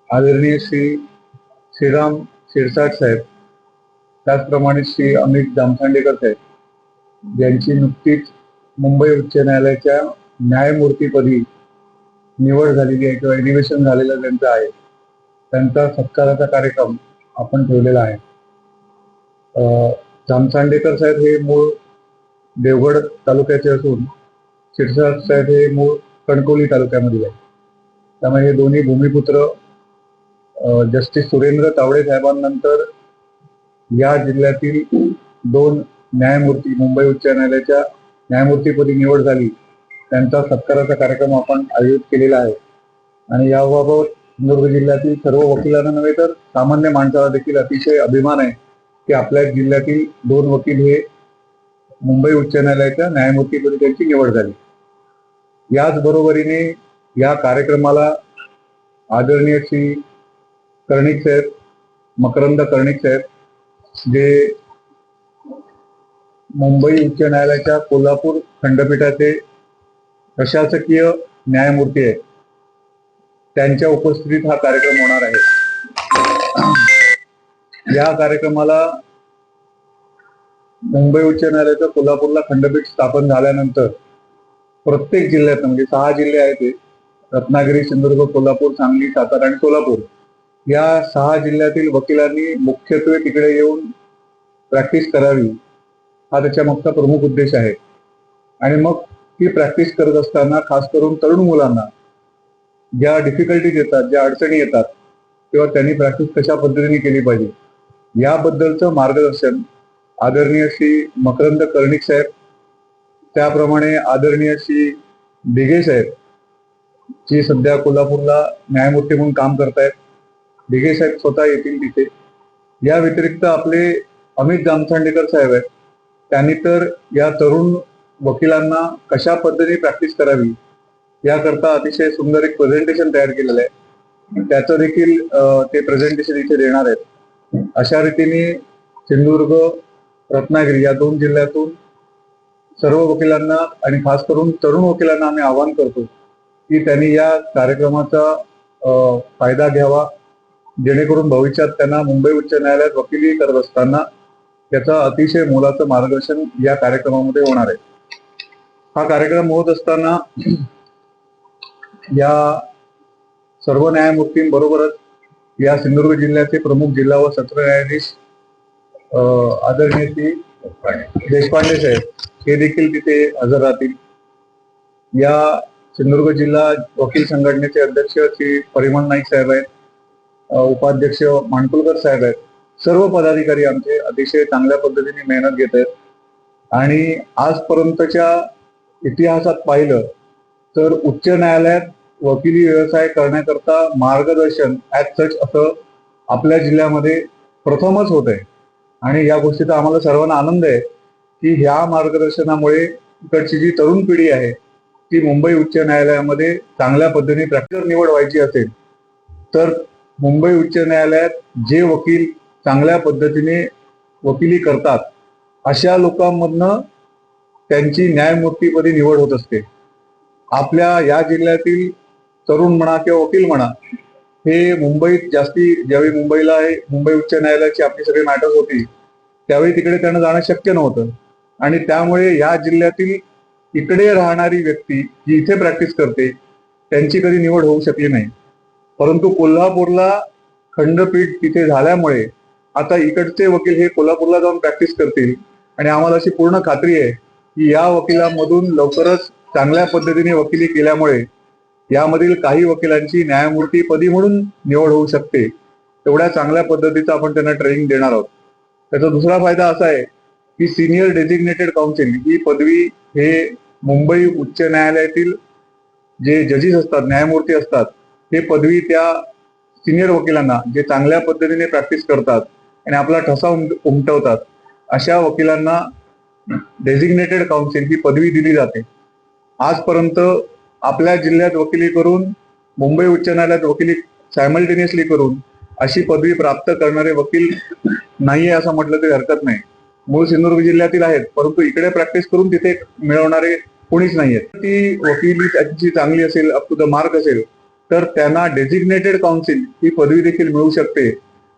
आदरणीय श्री श्रीराम शिरसाट साहेब, त्याचप्रमाणे श्री अमित जामसांडेकर साहेब यांची नुकतीच मुंबई उच्च न्यायालयाच्या न्यायमूर्तीपदी निवड झालेली आहे किंवा एलिव्हेशन झालेलं त्यांचं आहे. त्यांचा सत्काराचा कार्यक्रम आपण ठेवलेला आहे. जामसांडेकर साहेब हे मूळ देवगड तालुक्याचे असून शिरसाट साहेब हे मूळ कणकवली तालुक्यामधील आहे. त्यामुळे हे दोन्ही भूमिपुत्र जस्टिस सुरेंद्र तावडे साहेबांनंतर या जिल्ह्यातील 2 न्यायमूर्ती मुंबई उच्च न्यायालयाच्या न्यायमूर्तीपदी निवड झाली. त्यांचा सत्काराचा कार्यक्रम आपण आयोजित केलेला आहे. आणि याबाबत सिंधुदुर्ग जिल्ह्यातील सर्व वकिलांना नव्हे तर सामान्य माणसाला देखील अतिशय अभिमान आहे की आपल्या जिल्ह्यातील 2 वकील हे मुंबई उच्च न्यायालयाच्या न्यायमूर्तीपदी त्यांची निवड झाली. याचबरोबरीने या कार्यक्रमाला आदरणीय श्री कर्णिक साहेब, मकरंद कर्णिक साहेब, जे मुंबई उच्च न्यायालयाच्या कोल्हापूर खंडपीठाचे प्रशासकीय न्यायमूर्ती आहेत, त्यांच्या उपस्थितीत हा कार्यक्रम होणार आहे. या कार्यक्रमाला मुंबई उच्च न्यायालयाचं कोल्हापूरला खंडपीठ स्थापन झाल्यानंतर प्रत्येक जिल्ह्यात म्हणजे 6 जिल्हे आहेत ते रत्नागिरी, सिंधुदुर्ग, कोल्हापूर, सांगली, सातारा आणि सोलापूर या 6 जिल्ह्यातील वकिलांनी मुख्यत्वे तिकडे येऊन प्रॅक्टिस करावी हा त्याच्या मागचा प्रमुख उद्देश आहे. आणि मग ती प्रॅक्टिस करत असताना खास करून तरुण मुलांना ज्या डिफिकल्टीज येतात, ज्या अडचणी येतात, तेव्हा त्यांनी प्रॅक्टिस कशा पद्धतीने केली पाहिजे याबद्दलचं मार्गदर्शन आदरणीय श्री मकरंद कर्णिक साहेब, त्याप्रमाणे आदरणीय श्री दिघे साहेब जी सध्या कोल्हापूरला न्यायमूर्ती म्हणून काम करतायत, दिघे साहेब स्वतः येतील तिथे. या व्यतिरिक्त आपले अमित जामसांडेकर साहेब आहेत, त्यांनी तर या तरुण वकिलांना कशा पद्धतीने प्रॅक्टिस करावी याकरता अतिशय सुंदर एक प्रेझेंटेशन तयार केलेलं आहे. त्याचं देखील ते प्रेझेंटेशन इथे देणार आहेत. अशा रीतीने सिंधुदुर्ग, रत्नागिरी या 2 जिल्ह्यातून सर्व वकिलांना आणि खास करून तरुण वकिलांना आम्ही आवाहन करतो की त्यांनी या कार्यक्रमाचा फायदा घ्यावा, जेणेकरून भविष्यात त्यांना मुंबई उच्च न्यायालयात वकिली करत असताना त्याचा अतिशय मोलाचं मार्गदर्शन या कार्यक्रमामध्ये होणार आहे. हा कार्यक्रम होत असताना या सर्व न्यायमूर्तींबरोबरच या सिंधुदुर्ग जिल्ह्याचे प्रमुख जिल्हा व सत्र न्यायाधीश आदरणीय श्री देशपांडे साहेब हे देखील तिथे हजर राहतील. या सिंधुदुर्ग जिल्हा वकील संघटनेचे अध्यक्ष श्री परिमल नाईक साहेब आहेत, उपाध्यक्ष माणकुलकर साहेब आहेत. सर्व पदाधिकारी आमचे अतिशय चांगल्या पद्धतीने मेहनत घेत आहेत. आणि आजपर्यंतच्या इतिहासात पाहिलं तर उच्च न्यायालयात वकिली व्यवसाय करण्याकरता मार्गदर्शन ॲज सच असं आपल्या जिल्ह्यामध्ये प्रथमच होत आहे. आणि या गोष्टीचा आम्हाला सर्वांना आनंद आहे की ह्या मार्गदर्शनामुळे इकडची जी तरुण पिढी आहे की मुंबई उच्च न्यायालयामध्ये चांगल्या पद्धतीने प्रॅक्टिस निवड व्हायची असेल तर मुंबई उच्च न्यायालयात जे वकील चांगल्या पद्धतीने वकिली करतात अशा लोकांमधनं त्यांची न्यायमूर्तीपदी निवड होत असते. आपल्या या जिल्ह्यातील तरुण म्हणा किंवा वकील म्हणा हे मुंबईत जास्ती ज्यावेळी मुंबईला मुंबई उच्च न्यायालयाची आपली सगळी मॅटर्स होती त्यावेळी तिकडे त्यांना जाणं शक्य नव्हतं आणि त्यामुळे या जिल्ह्यातील इकडे राहणारी व्यक्ती जी इथे प्रॅक्टिस करते त्यांची कधी निवड होऊ शकली नाही. परंतु कोल्हापूरला खंडपीठ तिथे झाल्यामुळे आता इकडचे वकील हे कोल्हापूरला जाऊन प्रॅक्टिस करतील आणि आम्हाला अशी पूर्ण खात्री आहे की या वकिलांमधून लवकरच चांगल्या पद्धतीने वकिली केल्यामुळे यामधील काही वकिलांची न्यायमूर्तीपदी म्हणून निवड होऊ शकते. तेवढ्या चांगल्या पद्धतीचं आपण त्यांना ट्रेनिंग देणार आहोत. त्याचा दुसरा फायदा असा आहे की सिनियर डेझिग्नेटेड काउन्सिल ही पदवी हे मुंबई उच्च न्यायालयातील जे जजेस असतात, न्यायमूर्ती असतात, हे पदवी त्या सिनियर वकिलांना जे चांगल्या पद्धतीने प्रॅक्टिस करतात आणि आपला ठसा उमटवतात अशा वकिलांना डेझिग्नेटेड काउन्सिल ही पदवी दिली जाते. आजपर्यंत आपल्या जिल्ह्यात वकिली करून मुंबई उच्च न्यायालयात वकिली सायमल्टेनियसली करून अशी पदवी प्राप्त करणारे वकील नाहीये असं म्हटलं तरी हरकत नाही. मूळ सिंधुदुर्ग जिल्ह्यातील आहेत परंतु इकडे प्रॅक्टिस करून तिथे मिळवणारे कोणीच नाहीयेत. ती वकिली त्यांची चांगली असेल, अप टू द मार्क असेल तर त्यांना डेझिग्नेटेड काउन्सिल ही पदवी देखील मिळू शकते.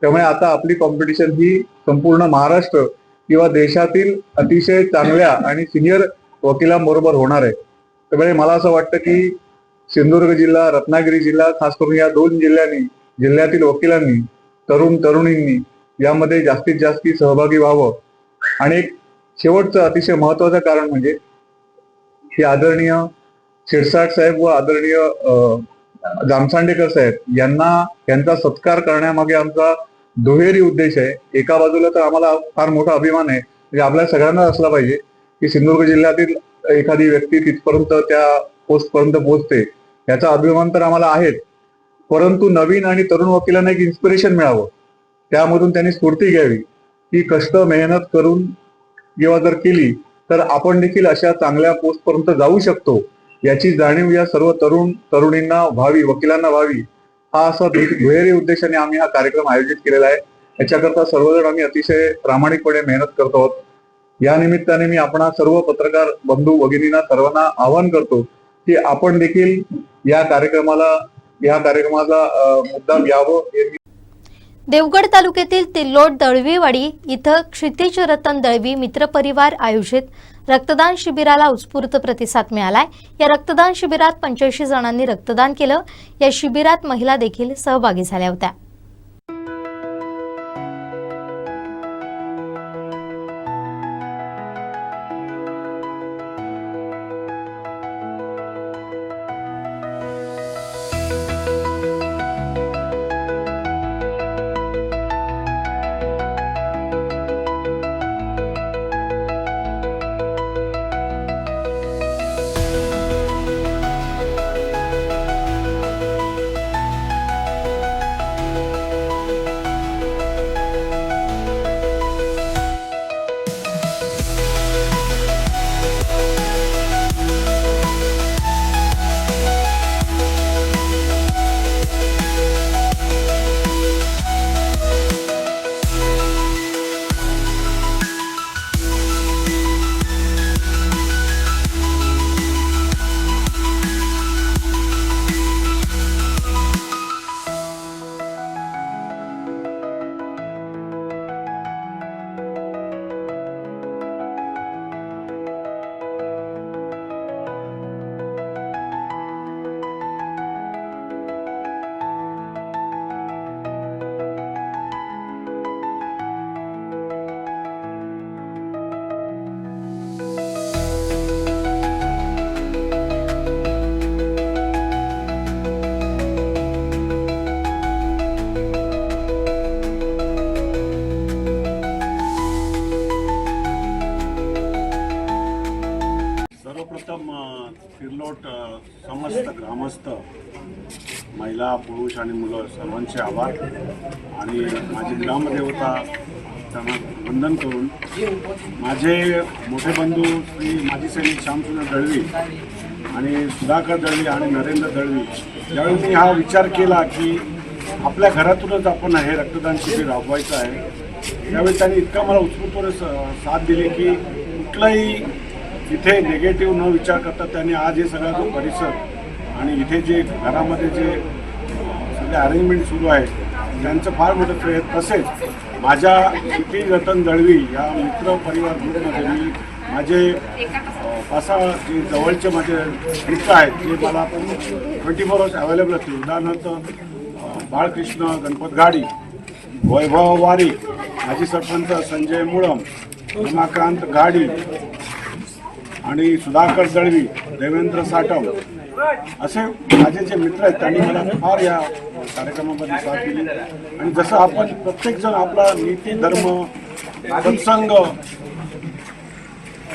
त्यामुळे आता आपली कॉम्पिटिशन ही संपूर्ण महाराष्ट्र किंवा देशातील अतिशय चांगल्या आणि सिनियर वकिलांबरोबर होणार आहे. त्यामुळे मला असं वाटतं की सिंधुदुर्ग जिल्हा, रत्नागिरी जिल्हा, खास करून या दोन जिल्ह्यातील वकिलांनी, तरुणींनी यामध्ये जास्तीत जास्त सहभागी व्हावं. आणि एक शेवटचं अतिशय महत्वाचं कारण म्हणजे की आदरणीय शिरसाट साहेब व आदरणीय जामसांडेकर साहेब यांचा सत्कार करण्यामागे आमचा दुहेरी उद्देश आहे. एका बाजूला तर आम्हाला फार मोठा अभिमान आहे, म्हणजे आपल्या सगळ्यांना असला पाहिजे की सिंधुदुर्ग जिल्ह्यातील एखादी व्यक्ती तिथपर्यंत त्या पोस्टपर्यंत पोहोचते याचा अभिमान तर आम्हाला आहेच. परंतु नवीन आणि तरुण वकिलांना एक इन्स्पिरेशन मिळावं, त्यामधून त्यांनी स्फूर्ती घ्यावी की कष्ट मेहनत करून किंवा जर केली तर आपण देखील अशा चांगल्या पोस्टपर्यंत जाऊ शकतो याची जाणीव या सर्व तरुणींना व्हावी, वकिलांना व्हावी, हा असा दुहेरी उद्देशाने आम्ही हा कार्यक्रम आयोजित केलेला आहे. याच्याकरता सर्वजण आम्ही अतिशय प्रामाणिकपणे मेहनत करतो आहोत. या निमित्ताने मी आपणा सर्व पत्रकार बंधू भगिनींना सर्वांना आवाहन करतो की आपण देखील या कार्यक्रमाला मुद्दाम यावं. देवगड तालुक्यातील तिल्लोड दळवीवाडी इथं क्षितिज रतन दळवी मित्र परिवार आयोजित रक्तदान शिबिराला उत्स्फूर्त प्रतिसाद मिळालाय. या रक्तदान शिबिरात 85 जणांनी रक्तदान केलं. या शिबिरात महिला देखील सहभागी झाल्या होत्या. सर्वप्रथम तिर्लोट समस्त ग्रामस्थ, महिला, पुरुष आणि मुलं सर्वांचे आभार आणि माझी ग्रामदेवता त्यांना वंदन करून माझे मोठे बंधू श्री माजी सैनिक श्यामचंद्र दळवी आणि सुधाकर दळवी आणि नरेंद्र दळवी, ज्यावेळी मी हा विचार केला की आपल्या घरातूनच आपण हे रक्तदान शिबिर राबवायचं आहे, त्यावेळी त्यांनी इतका मला उत्स्फूर्तपणे साथ दिली की कुठलाही इथे निगेटिव्ह न विचार करता त्यांनी आज हे सगळा जो परिसर आणि इथे जे घरामध्ये जे सगळे अरेंजमेंट सुरू आहे त्यांचं फार मोठं श्रेय. तसेच माझ्या किती रतन दळवी या मित्र परिवार ग्रुपमध्ये मी माझे 5-6 जे जवळचे माझे मित्र आहेत जे मला 24 आवर्स अवेलेबल असतील. उदाहरणार्थ बाळकृष्ण गणपत गाडी, वैभव वारी, माजी सरपंच संजय मुळम, रमाकांत गाडी आणि सुधाकर दळवी, देवेंद्र साटम, असे माझे जे मित्र आहेत त्यांनी मला फार या कार्यक्रमामध्ये साथ दिली. आणि जसं आपण प्रत्येकजण आपला नीती, धर्म, सत्संग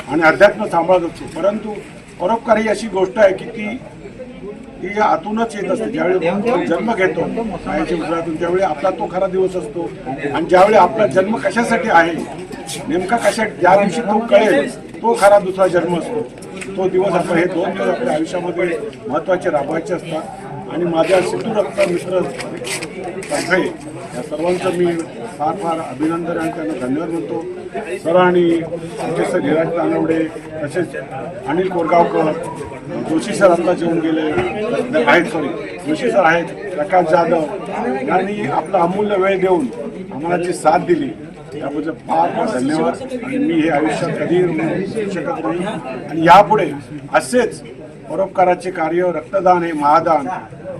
आणि अध्यात्म सांभाळत असतो, परंतु परोपकार ही अशी गोष्ट आहे की ती या आतूनच येत असते. ज्यावेळी आपण जन्म घेतो मायेच्या उदरातून त्यावेळी आपला तो खरा दिवस असतो. आणि ज्यावेळी आपला जन्म कशासाठी आहे, नेमका ज्या दिवशी तो कळेल तो खरा दुसरा जन्म असतो. तो दिवस आपण हे 2 दिवस आपल्या आयुष्यामध्ये महत्त्वाचे राबवायचे असतात. आणि माझ्या सिद्धू रक्त मित्र तर्फे या सर्वांचं मी फार फार अभिनंदन आणि त्यांना धन्यवाद म्हणतो. सर आणि प्रोफेसर धीरज तानवडे, तसेच अनिल कोरगावकर, जोशी सर आता जेवून गेले आहेत, जोशी सर आहेत, प्रकाश जाधव यांनी आपला अमूल्य वेळ देऊन आम्हाला जी साथ दिली त्याबद्दल फार फार धन्यवाद. आणि मी हे आयुष्यात कधी विसरू शकत नाही. आणि यापुढे असेच परोपकाराचे कार्य, रक्तदान हे महादान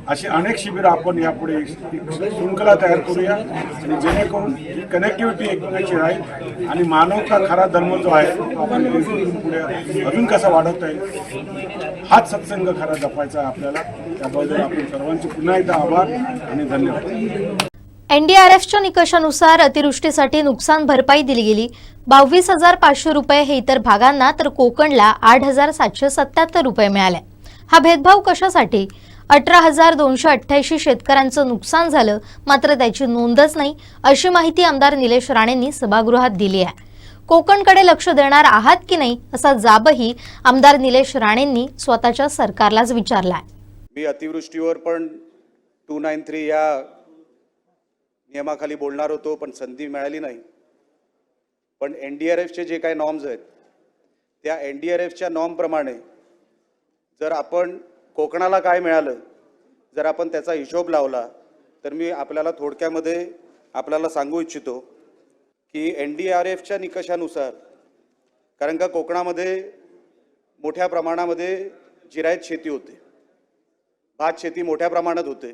अशी अनेक शिबिरं आपण यापुढे शृंखला तयार करूया. आणि जेणेकरून ही कनेक्टिव्हिटी एकमेकांची राहील आणि मानवता खरा धर्म जो आहे तो आपण पुढे अजून कसा वाढवता येईल हाच सत्संग खरा जपायचा आहे आपल्याला. त्याबद्दल आपण सर्वांचे पुन्हा एकदा आभार आणि धन्यवाद. एनडीआरएफच्या निकषानुसार अतिवृष्टीसाठी नुकसान भरपाई दिली गेली. 22,500 रुपये हे इतर भागांना तर कोकणला 8,777 रुपये मिळाले. हा भेदभाव कशासाठी? 18,288 शेतकऱ्यांचं नुकसान झालं, मात्र त्याची नोंदच नाही, अशी माहिती आमदार निलेश राणेंनी सभागृहात दिली आहे. कोकणकडे लक्ष देणार आहात की नाही असा जाबही आमदार निलेश राणेंनी स्वतःच्या सरकारलाच विचारलाय. मी अतिवृष्टीवर पण 293 या नियमाखाली बोलणार होतो, पण संधी मिळाली नाही. पण एनडीआरएफचे जे काही नॉर्म्स आहेत त्या एनडीआरएफच्या नॉर्मप्रमाणे जर आपण कोकणाला काय मिळालं जर आपण त्याचा हिशोब लावला तर मी आपल्याला थोडक्यामध्ये आपल्याला सांगू इच्छितो की एनडीआरएफच्या निकषानुसार, कारण का कोकणामध्ये मोठ्या प्रमाणामध्ये जिरायत शेती होते, भात शेती मोठ्या प्रमाणात होते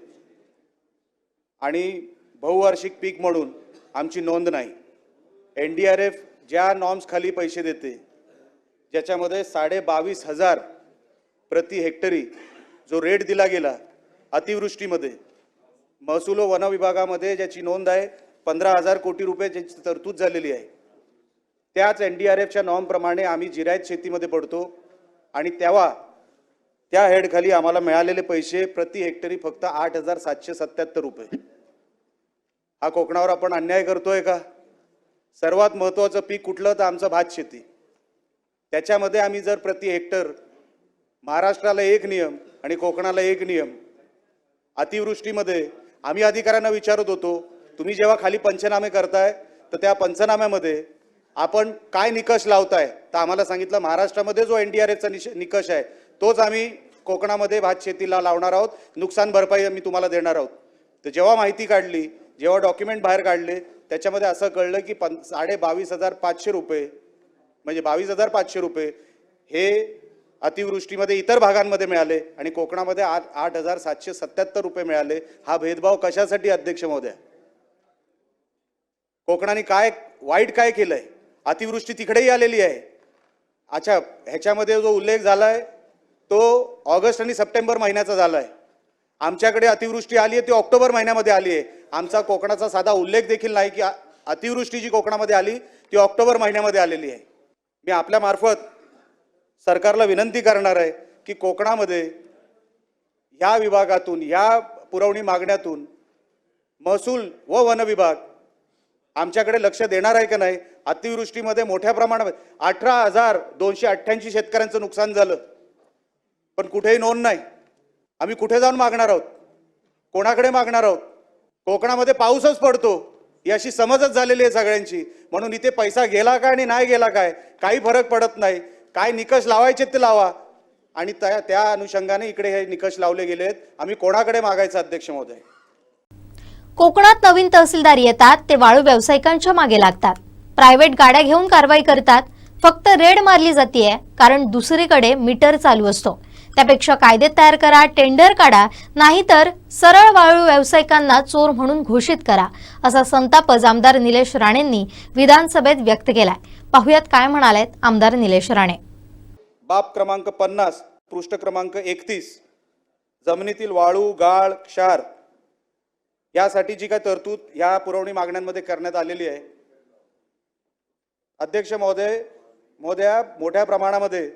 आणि बहुवार्षिक पीक म्हणून आमची नोंद नाही. एनडीआरएफ ज्या नॉर्म्स खाली पैसे देते ज्याच्यामध्ये 22,500 प्रति हेक्टरी जो रेट दिला गेला अतिवृष्टीमध्ये, महसूल व वन विभागामध्ये ज्याची नोंद आहे 15,000 कोटी रुपये ज्याची तरतूद झालेली आहे, त्याच एनडीआरएफच्या नॉर्मप्रमाणे आम्ही जिरायत शेतीमध्ये पडतो. आणि तेव्हा त्या हेडखाली आम्हाला मिळालेले पैसे प्रति हेक्टरी फक्त 8,777 रुपये. हा कोकणावर आपण अन्याय करतोय का? सर्वात महत्त्वाचं पीक कुठलं तर आमचं भात शेती. त्याच्यामध्ये आम्ही जर प्रति हेक्टर महाराष्ट्राला 1 नियम आणि कोकणाला 1 नियम, अतिवृष्टीमध्ये आम्ही अधिकाऱ्यांना विचारत होतो तुम्ही जेव्हा खाली पंचनामे करताय तर त्या पंचनाम्यामध्ये आपण काय निकष लावताय, तर आम्हाला सांगितलं महाराष्ट्रामध्ये जो एनडीआरएफचा निकष आहे तोच आम्ही कोकणामध्ये भात शेतीला लावणार आहोत, नुकसान भरपाई आम्ही तुम्हाला देणार आहोत. तर जेव्हा माहिती काढली, जेव्हा डॉक्युमेंट बाहेर काढले त्याच्यामध्ये असं कळलं की 22,500 रुपये म्हणजे 22,500 रुपये हे अतिवृष्टीमध्ये इतर भागांमध्ये मिळाले आणि कोकणामध्ये 8,777 रुपये मिळाले. हा भेदभाव कशासाठी अध्यक्ष महोदय? कोकणाने काय वाईट काय केलंय? अतिवृष्टी तिकडेही आलेली आहे. अच्छा, ह्याच्यामध्ये जो उल्लेख झालाय तो ऑगस्ट आणि सप्टेंबर महिन्याचा झालाय. आमच्याकडे अतिवृष्टी आली आहे ती ऑक्टोबर महिन्यामध्ये आली आहे. आमचा कोकणाचा साधा उल्लेख देखील नाही की अतिवृष्टी जी कोकणामध्ये आली ती ऑक्टोबर महिन्यामध्ये आलेली आहे. मी आपल्या मार्फत सरकारला विनंती करणार आहे की कोकणामध्ये ह्या विभागातून, ह्या पुरवणी मागण्यातून महसूल व वन विभाग आमच्याकडे लक्ष देणार आहे का नाही? अतिवृष्टीमध्ये मोठ्या प्रमाणात 18,288 शेतकऱ्यांचं नुकसान झालं. पण कुठेही नोंद नाही. आम्ही कुठे जाऊन मागणार आहोत, कोणाकडे मागणार आहोत? कोकणामध्ये पाऊसच पडतो ही अशी समजच झालेली आहे सगळ्यांची. म्हणून इथे पैसा गेला काय आणि नाही गेला काय काही फरक पडत नाही. काय निकष लावायचे ते लावा, आणि त्या अनुषंगाने इकडे हे निकष लावले गेले आहेत. आम्ही कोणाकडे मागायचं अध्यक्ष महोदय? कोकणात नवीन तहसीलदार येतात ते वाळू व्यावसायिकांच्या मागे लागतात, प्रायव्हेट गाड्या घेऊन कारवाई करतात. फक्त रेड मारली जातीये कारण दुसरीकडे मीटर चालू असतो. त्यापेक्षा कायदे तयार करा, टेंडर काढा, नाहीतर सरळ वाळू व्यावसायिकांना चोर म्हणून घोषित करा, असा संताप आमदार निलेश राणेंनी विधानसभेत व्यक्त केलाय. पाहुयात काय म्हणालेत आमदार निलेश राणे. बाब क्रमांक 50 पृष्ठ क्रमांक 31 जमिनीतील वाळू, गाळ, क्षार यासाठी जी काय तरतूद ह्या पुरवणी मागण्यांमध्ये करण्यात आलेली आहे, अध्यक्ष महोदया, मोठ्या प्रमाणामध्ये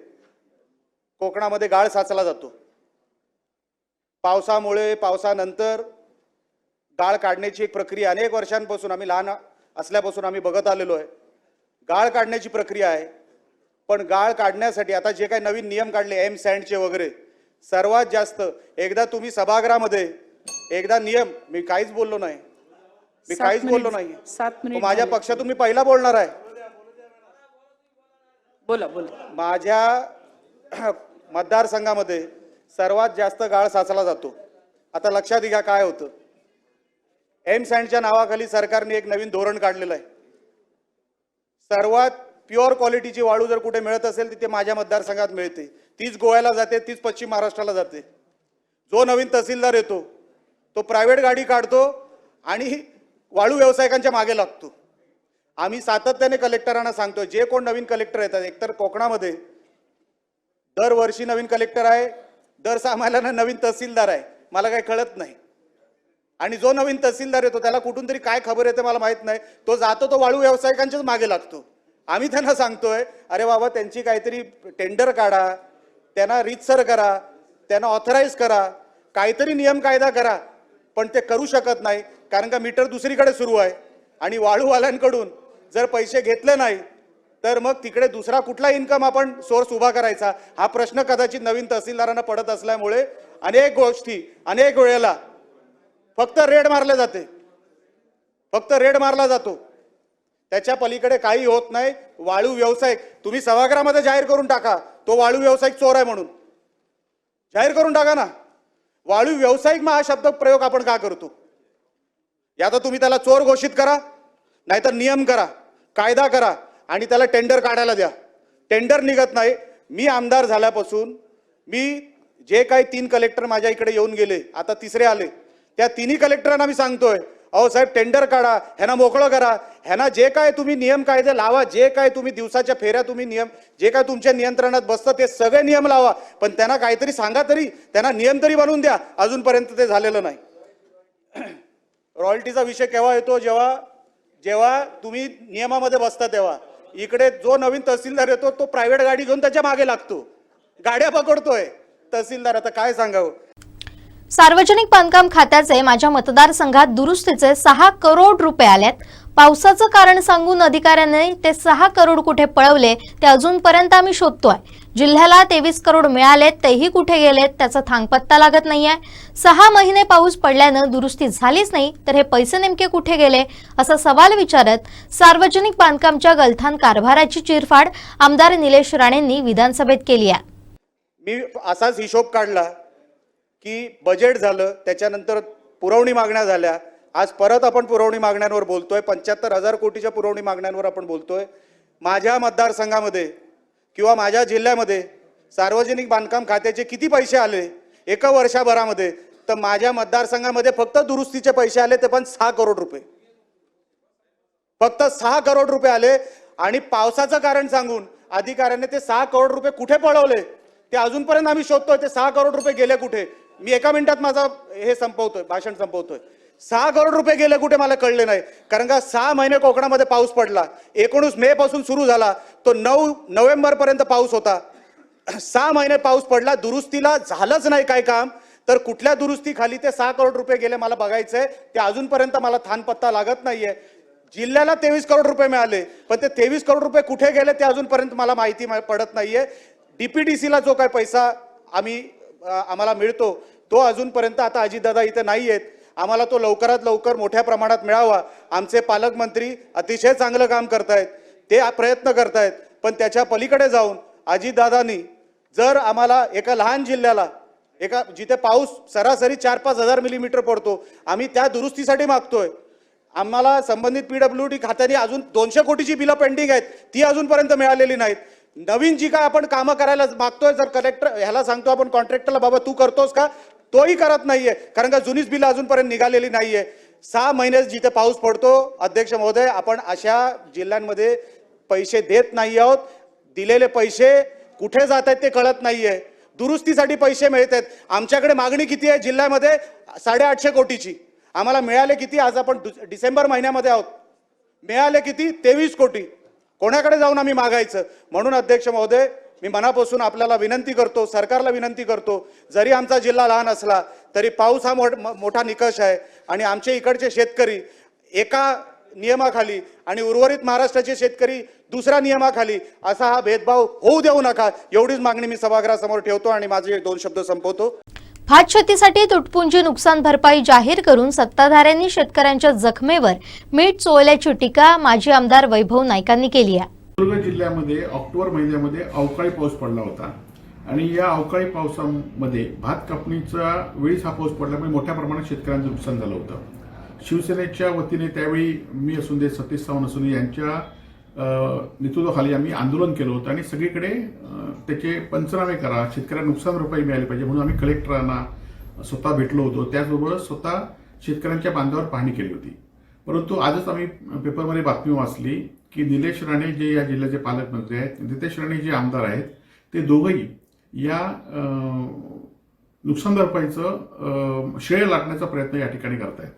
कोकणामध्ये गाळ साचला जातो. पावसामुळे, पावसानंतर गाळ काढण्याची एक प्रक्रिया अनेक वर्षांपासून, आम्ही लहान असल्यापासून आम्ही बघत आलेलो आहे. गाळ काढण्याची प्रक्रिया आहे. पण गाळ काढण्यासाठी आता जे काही नवीन नियम काढले एम सँडचे वगैरे, सर्वात जास्त एकदा तुम्ही सभागृहामध्ये एकदा नियम, मी काहीच बोललो नाही, माझ्या पक्षातून मी पहिला बोलणार आहे. बोला. माझ्या मतदारसंघामध्ये सर्वात जास्त गाळ साचला जातो. आता लक्षात घ्या काय होतं. एम सँडच्या नावाखाली सरकारने एक नवीन धोरण काढलेलं आहे. सर्वात प्युअर क्वालिटीची वाळू जर कुठे मिळत असेल तिथे माझ्या मतदारसंघात मिळते. तीच गोव्याला जाते, तीच पश्चिम महाराष्ट्राला जाते. जो नवीन तहसीलदार येतो तो प्रायव्हेट गाडी काढतो आणि वाळू व्यावसायिकांच्या मागे लागतो. आम्ही सातत्याने कलेक्टरांना सांगतोय, जे कोण नवीन कलेक्टर येतात, एकतर कोकणामध्ये दरवर्षी नवीन कलेक्टर आहे, दर 6 महिन्यांना नवीन तहसीलदार आहे, मला काही कळत नाही. आणि जो नवीन तहसीलदार येतो त्याला कुठून तरी काय खबर येते मला माहित नाही, तो जातो तो वाळू व्यावसायिकांच्याच मागे लागतो. आम्ही त्यांना सांगतोय, अरे बाबा त्यांची काहीतरी टेंडर काढा, त्यांना रीतसर करा, त्यांना ऑथराईज करा, काहीतरी नियम कायदा करा. पण ते करू शकत नाही कारण का मीटर दुसरीकडे सुरू आहे. आणि वाळूवाल्यांकडून जर पैसे घेतले नाही तर मग तिकडे दुसरा कुठला इन्कम आपण सोर्स उभा करायचा, हा प्रश्न कदाचित नवीन तहसीलदारांना पडत असल्यामुळे अनेक गोष्टी अनेक वेळेला फक्त रेड मारले जाते, फक्त रेड मारला जातो. त्याच्या पलीकडे काही होत नाही. वाळू व्यावसायिक तुम्ही सभागृहामध्ये जाहीर करून टाका, तो वाळू व्यावसायिक चोर आहे म्हणून जाहीर करून टाका ना. वाळू व्यावसायिक हा शब्द प्रयोग आपण का करतो? या तर तुम्ही त्याला चोर घोषित करा, नाहीतर नियम करा, कायदा करा आणि त्याला टेंडर काढायला द्या. टेंडर निघत नाही. मी आमदार झाल्यापासून मी जे काही 3 कलेक्टर माझ्या इकडे येऊन गेले, आता तिसरे आले, त्या 3ही कलेक्टरांना मी सांगतोय, अहो साहेब टेंडर काढा, ह्यांना मोकळं करा, ह्यांना जे काय तुम्ही नियम कायदे लावा, जे काय तुम्ही दिवसाच्या फेऱ्या तुम्ही नियम जे काय तुमच्या नियंत्रणात बसतं ते सगळे नियम लावा, पण त्यांना काहीतरी सांगा तरी, त्यांना नियम तरी बनवून द्या. अजूनपर्यंत ते झालेलं नाही. रॉयल्टीचा विषय केव्हा येतो? जेव्हा तुम्ही नियमामध्ये बसता तेव्हा. इकडे जो नवीन तहसीलदार येतो तो प्रायव्हेट गाडी घेऊन त्याच्या मागे लागतो, गाड्या पकडतोय तहसीलदार. आता काय सांगावं. सार्वजनिक बांधकाम खात्याचे माझ्या मतदारसंघात दुरुस्तीचे 6 करोड रुपये आलेत. पावसाचं कारण सांगून अधिकाऱ्यांनी ते 6 करोड कुठे पळवले ते अजूनपर्यंत आम्ही शोधतोय. जिल्ह्याला 23 करोड मिळालेत, तेही कुठे गेलेत त्याचा थांगपत्ता लागत नाहीये. 6 महिने पाऊस पडल्यानं दुरुस्ती झालीच नाही तर हे पैसे नेमके कुठे गेले असा सवाल विचारत सार्वजनिक बांधकामच्या गलथान कारभाराची चिरफाड आमदार निलेश राणेंनी विधानसभेत केली आहे. मी असाच हिशोब काढला की बजेट झालं, त्याच्यानंतर पुरवणी मागण्या झाल्या, आज परत आपण पुरवणी मागण्यांवर बोलतोय. 75,000 कोटीच्या पुरवणी मागण्यांवर आपण बोलतोय. माझ्या मतदारसंघामध्ये किंवा माझ्या जिल्ह्यामध्ये सार्वजनिक बांधकाम खात्याचे किती पैसे आले एका वर्षभरामध्ये? तर माझ्या मतदारसंघामध्ये फक्त दुरुस्तीचे पैसे आले ते पण 6 करोड रुपये, फक्त 6 करोड रुपये आले. आणि पावसाचं कारण सांगून अधिकाऱ्यांनी ते 6 करोड रुपये कुठे पळवले ते अजूनपर्यंत आम्ही शोधतोय. ते 6 करोड रुपये गेले कुठे? मी एका मिनिटात माझा भाषण संपवतोय. 6 करोड रुपये गेले कुठे मला कळले नाही. कारण का 6 महिने कोकणामध्ये पाऊस पडला. 19 मे पासून सुरू झाला तो 9 नोव्हेंबर पर्यंत पाऊस होता. 6 महिने पाऊस पडला, दुरुस्तीला झालंच नाही काय काम. तर कुठल्या दुरुस्ती खाली ते 6 करोड रुपये गेले मला बघायचंय. ते अजूनपर्यंत मला थानपत्ता लागत नाहीये. जिल्ह्याला 23 करोड रुपये मिळाले, पण ते 23 करोड रुपये कुठे गेले ते अजूनपर्यंत मला माहिती पडत नाहीये. डीपीडीसीला जो काय पैसा आम्हाला मिळतो तो अजूनपर्यंत आता अजितदादा इथे नाही आहेत. आम्हाला तो लवकरात लवकर मोठ्या प्रमाणात मिळावा. आमचे पालकमंत्री अतिशय चांगलं काम करतायत, ते प्रयत्न करतायत, पण त्याच्या पलीकडे जाऊन अजितदादांनी जर आम्हाला एका लहान जिल्ह्याला जिथे पाऊस सरासरी 4-5 हजार मिलीमीटर पडतो, आम्ही त्या दुरुस्तीसाठी मागतोय. आम्हाला संबंधित PWD खात्याने अजून 200 कोटीची बिलं पेंडिंग आहेत, ती अजूनपर्यंत मिळालेली नाहीत. नवीन जी काय आपण कामं करायला मागतोय, जर कलेक्टर ह्याला सांगतो आपण कॉन्ट्रॅक्टरला, बाबा तू करतोस का, तोही करत नाहीये, कारण का जुनीच बिलं अजूनपर्यंत निघालेली नाहीये. 6 महिने जिथे पाऊस पडतो, अध्यक्ष महोदय, आपण अशा जिल्ह्यांमध्ये पैसे देत नाही आहोत. दिलेले पैसे कुठे जात आहेत ते कळत नाहीये. दुरुस्तीसाठी पैसे मिळत आहेत. आमच्याकडे मागणी किती आहे जिल्ह्यामध्ये? 850 कोटीची. आम्हाला मिळाले किती? आज आपण डिसेंबर महिन्यामध्ये आहोत. मिळाले किती? 23 कोटी. कोणाकडे जाऊन आम्ही मागायचं? म्हणून अध्यक्ष महोदय, मी मनापासून आपल्याला विनंती करतो, सरकारला विनंती करतो, जरी आमचा जिल्हा लहान असला तरी पाऊस हा मोठा निकष आहे आणि आमचे इकडचे शेतकरी एका नियमाखाली आणि उर्वरित महाराष्ट्राचे शेतकरी दुसऱ्या नियमाखाली असा हा भेदभाव होऊ देऊ नका, एवढीच मागणी मी सभागृहासमोर ठेवतो आणि माझे 2 शब्द संपवतो. भात शेतीसाठी तुटपुंजी नुकसान भरपाई जाहीर करून सत्ताधाऱ्यांनी शेतकऱ्यांच्या जखमेवर मीठ चोळल्याची टीका माजी आमदार वैभव नाईकांनी केली आहे. सिंधुदुर्ग जिल्ह्यामध्ये ऑक्टोबर महिन्यामध्ये अवकाळी पाऊस पडला होता आणि या अवकाळी पावसामध्ये भात कापणीचा वेळीच हा पाऊस पडल्यामुळे मोठ्या प्रमाणात शेतकऱ्यांचं नुकसान झालं होतं. शिवसेनेच्या वतीने त्यावेळी मी असून दे, सतीश सावंत असून यांच्या नेतृत्वाखाली आम्ही आंदोलन केलं होतं आणि सगळीकडे त्याचे पंचनामे करा, शेतकऱ्यांना नुकसान भरपाई मिळाली पाहिजे म्हणून आम्ही कलेक्टरांना स्वतः भेटलो होतो. त्याचबरोबर स्वतः शेतकऱ्यांच्या बांधावर पाहणी केली होती. परंतु आजच आम्ही पेपरमध्ये बातमी वाचली की निलेश राणे जे या जिल्ह्याचे पालकमंत्री आहेत, नितेश राणे जे आमदार आहेत, ते दोघंही या नुकसान भरपाईचं श्रेय लाटण्याचा प्रयत्न या ठिकाणी करत आहेत.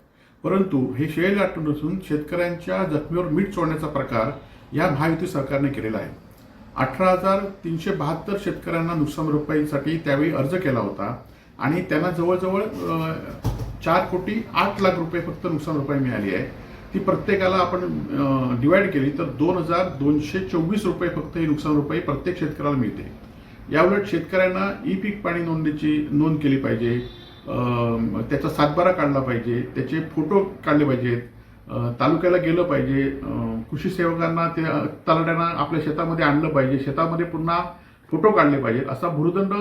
परंतु हे श्रेय लाटून नसून शेतकऱ्यांच्या जखमीवर मीठ चोळण्याचा प्रकार या महायुती सरकारने केलेला आहे. 18,372 शेतकऱ्यांना नुकसान भरपाईसाठी त्यावेळी अर्ज केला होता आणि त्यांना जवळजवळ 4,08,00,000 रुपये फक्त नुकसान भरपाई मिळाली आहे. ती प्रत्येकाला आपण डिवाइड केली तर 2,224 रुपये फक्त ही नुकसान भरपाई प्रत्येक शेतकऱ्याला मिळते. याउलट शेतकऱ्यांना ई पीक पाणी नोंदणीची नोंद केली पाहिजे, त्याचा सातबारा काढला पाहिजे, त्याचे फोटो काढले पाहिजेत, तालुक्याला गेलं पाहिजे, कृषी सेवकांना ते तलाट्यांना आपल्या शेतामध्ये आणलं पाहिजे, शेतामध्ये पुन्हा फोटो काढले पाहिजेत. असा भूर्दंड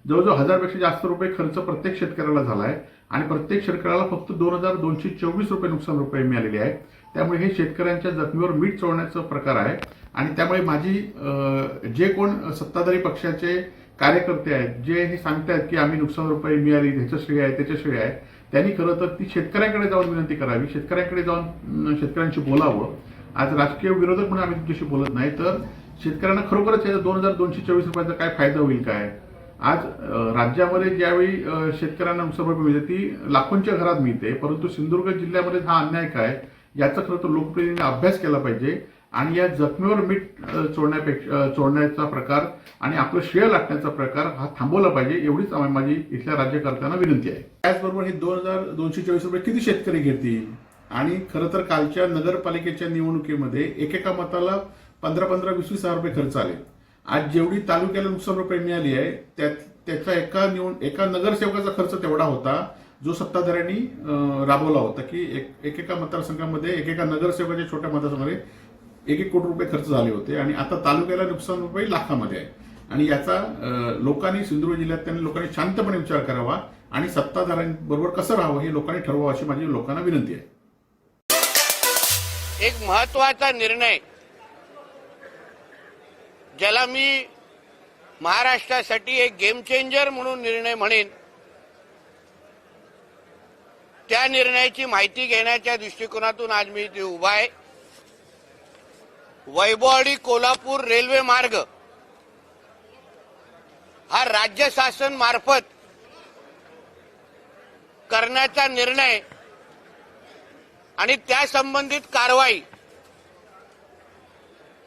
जवळजवळ 1,000पेक्षा जास्त रुपये खर्च प्रत्येक शेतकऱ्याला झाला आहे आणि प्रत्येक शेतकऱ्याला फक्त 2,224 रुपये नुकसान भरपाई मिळालेली आहे. त्यामुळे हे शेतकऱ्यांच्या जखमीवर मीठ चोळण्याचा प्रकार आहे आणि त्यामुळे माझी जे कोण सत्ताधारी पक्षाचे कार्यकर्ते आहेत, जे हे सांगतायत की आम्ही नुकसान भरपाई मिळाली, ह्याचं श्रेय आहे, त्याचं श्रेय आहे, त्यांनी खरं तर ती शेतकऱ्यांकडे जाऊन विनंती करावी, शेतकऱ्यांकडे जाऊन शेतकऱ्यांशी बोलावं. आज राजकीय विरोधक म्हणून आम्ही तुमच्याशी बोलत नाही, तर शेतकऱ्यांना खरोखरच 2,224 रुपयाचा काय फायदा होईल काय? आज राज्यामध्ये ज्यावेळी शेतकऱ्यांना नुकसान भरपाई मिळते ती लाखोंच्या घरात मिळते, परंतु सिंधुदुर्ग जिल्ह्यामध्ये हा अन्याय काय याचा खरं तर लोकप्रतिनिधींनी अभ्यास केला पाहिजे आणि या जखमीवर मीठ चोळण्याचा प्रकार आणि आपलं श्रेय लाटण्याचा प्रकार हा थांबवला पाहिजे, एवढीच माझी इथल्या राज्यकर्त्यांना विनंती आहे. त्याचबरोबर हे 2,224 रुपये किती शेतकरी घेतील? आणि खरं तर कालच्या नगरपालिकेच्या निवडणुकीमध्ये एकेका मताला 15-15, 20-20 हजार रुपये खर्च आले. आज जेवढी तालुक्याला नुकसान भरपाई मिळाली आहे त्याचा एका नगरसेवकाचा खर्च तेवढा होता जो सत्ताधाऱ्यांनी राबवला होता की एकेका मतदारसंघामध्ये एकेका नगरसेवकाच्या छोट्या मतदारसंघामध्ये 1-1 कोटी रुपये खर्च झाले होते आणि आता तालुक्याला नुकसान भरपाई लाखामध्ये आहे. आणि याचा लोकांनी, सिंधुदुर्ग जिल्ह्यातल्या लोकांनी शांतपणे विचार करावा आणि सत्ताधाऱ्यांबरोबर कसं राहावं हे लोकांनी ठरवावं अशी माझी लोकांना विनंती आहे. एक महत्वाचा निर्णय ज्याला मी महाराष्ट्रासाठी एक गेम चेंजर म्हणून निर्णय म्हणेन, त्या निर्णयाची माहिती घेण्याच्या दृष्टिकोनातून आज मी इथे उभा आहे. वैभववाडी कोल्हापूर रेल्वे मार्ग हा राज्य शासन मार्फत करण्याचा निर्णय आणि त्या संबंधित कारवाई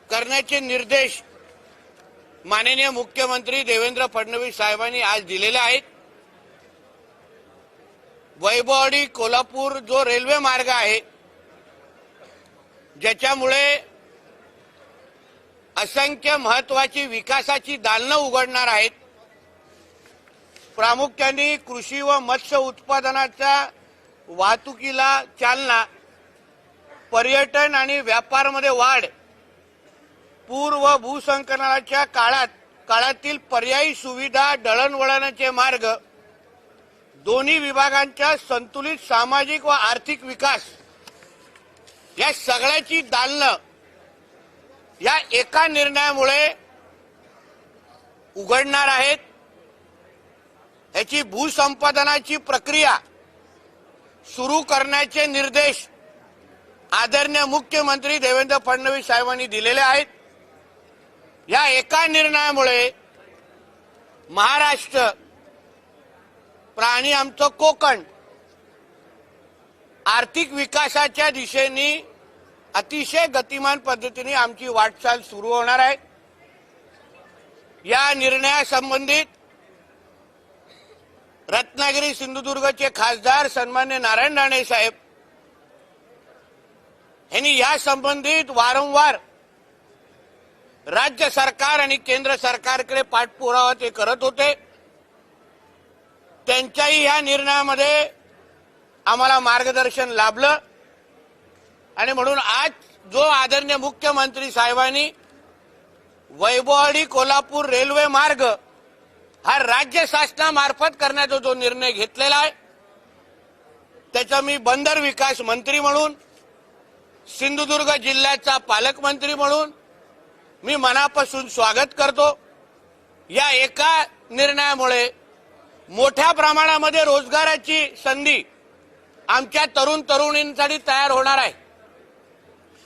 करण्याचे निर्देश माननीय मुख्यमंत्री देवेंद्र फडणवीस साहेबांनी आज दिलेले आहेत. वैभववाडी कोल्हापूर जो रेल्वे मार्ग आहे ज्याच्यामुळे असंख्य महत्वाची विकासाची दालनं उघडणार आहेत, प्रामुख्याने कृषी व मत्स्य उत्पादनाच्या वाहतुकीला चालना, पर्यटन आणि व्यापारामध्ये वाढ, पूर व भूसंकलनाच्या काळातील पर्यायी सुविधा, दळणवळणाचे मार्ग, दोन्ही विभागांच्या संतुलित सामाजिक व आर्थिक विकास या सगळ्याची दालनं या एका निर्णयामुळे उघडणार आहेत. याची भूसंपादनाची प्रक्रिया सुरू करण्याचे निर्देश आदरणीय मुख्यमंत्री देवेंद्र फडणवीस साहेबांनी दिलेले आहेत. या एका निर्णयामुळे महाराष्ट्र आणि आमचं कोकण आर्थिक विकासाच्या दिशेने अतिशय गतिमान पद्धतीने आमची वाटचाल सुरू होणार आहे. या निर्णयासंबंधित रत्नागिरी सिंधुदुर्गचे खासदार सन्मान्य नारायण राणे साहेब यांनी या संबंधित वारंवार राज्य सरकार आणि केंद्र सरकारकडे पाठपुरावा ते करत होते. त्यांच्याही या निर्णयामध्ये आम्हाला मार्गदर्शन लाभलं आणि म्हणून आज जो आदरणीय मुख्यमंत्री साहेबांनी वैभववाडी कोल्हापूर रेल्वे मार्ग हा राज्य शासनामार्फत करण्याचा जो निर्णय घेतलेला आहे त्याचा मी बंदर विकास मंत्री म्हणून, सिंधुदुर्ग जिल्ह्याचा पालकमंत्री म्हणून मी मनापासून स्वागत करतो. या एका निर्णयामुळे मोठ्या प्रमाणामध्ये रोजगाराची संधी आमच्या तरुण तरुणींसाठी तयार होणार आहे.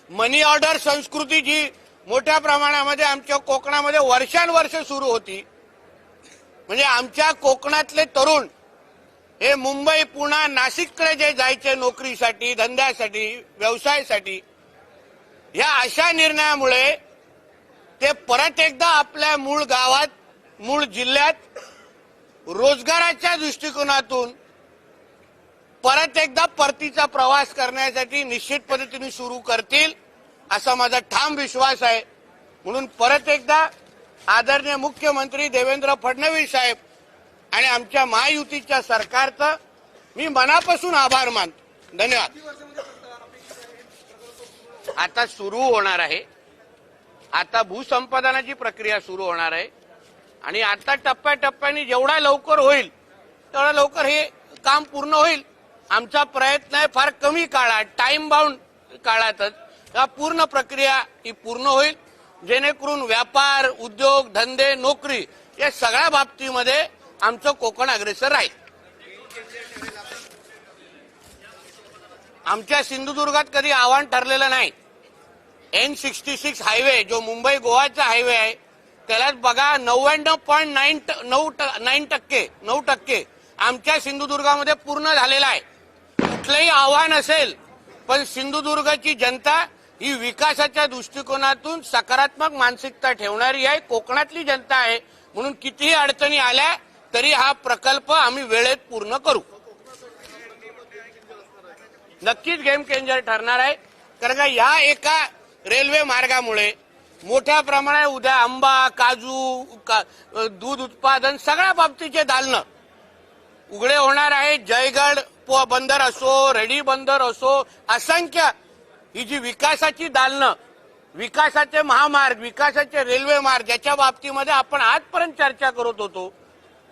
मनी ऑर्डर संस्कृती जी मोठ्या प्रमाणामध्ये आमच्या कोकणामध्ये वर्षानुवर्ष सुरू होती, म्हणजे आमच्या कोकणातले तरुण हे मुंबई, पुणे, नाशिककडे जे जायचे नोकरीसाठी, धंद्यासाठी, व्यवसायासाठी, या अशा निर्णयामुळे ते परत एकदा आपल्या मूळ गावात, मूळ जिल्ह्यात रोजगाराच्या दृष्टिकोनातून परत एकदा परतीचा प्रवास करण्यासाठी निश्चित पद्धतीने सुरू करतील असा माझा ठाम विश्वास आहे. म्हणून परत एकदा आदरणीय मुख्यमंत्री देवेंद्र फडणवीस साहेब आणि आमच्या महायुतीच्या सरकारचं मी मनापासून आभार मानतो. धन्यवाद. आता सुरू होणार आहे, आता भूसंपादनाची प्रक्रिया सुरू होणार आहे आणि आता टप्प्याटप्प्याने जेवढा लवकर होईल तेवढा लवकर हे काम पूर्ण होईल. आमचा प्रयत्न आहे फार कमी काळात, टाइम बाउंड काळातच या पूर्ण प्रक्रिया ही पूर्ण होईल, जेणेकरून व्यापार, उद्योग, धंदे, नोकरी या सगळ्या बाबतीमध्ये आमचं कोकण अग्रेसर राहील. आमच्या सिंधुदुर्गात कधी आव्हान ठरलेलं नाही. N66 हायवे जो मुंबई गोवाचा हायवे आहे त्याला बघा 99.9% आमच्या सिंधुदुर्गामध्ये पूर्ण झालेला आहे. कुठलंही आव्हान असेल पण सिंधुदुर्गाची जनता ही विकासाच्या दृष्टिकोनातून सकारात्मक मानसिकता ठेवणारी आहे, कोकणातली जनता आहे. म्हणून कितीही अडचणी आल्या तरी हा प्रकल्प आम्ही वेळेत पूर्ण करू. नक्कीच गेम चेंजर ठरणार आहे, कारण का या एका रेल्वे मार्गामुळे मोठ्या प्रमाणात उद्या आंबा, काजू, दूध उत्पादन सगळ्या बाबतीचे दालनं उघडे होणार आहे. जयगड बंदर असो, रेडी बंदर असो, असंख्य ही जी विकासाची दालनं, विकासाचे महामार्ग, विकासाचे रेल्वे मार्ग याच्या बाबतीमध्ये आपण आजपर्यंत चर्चा करत होतो.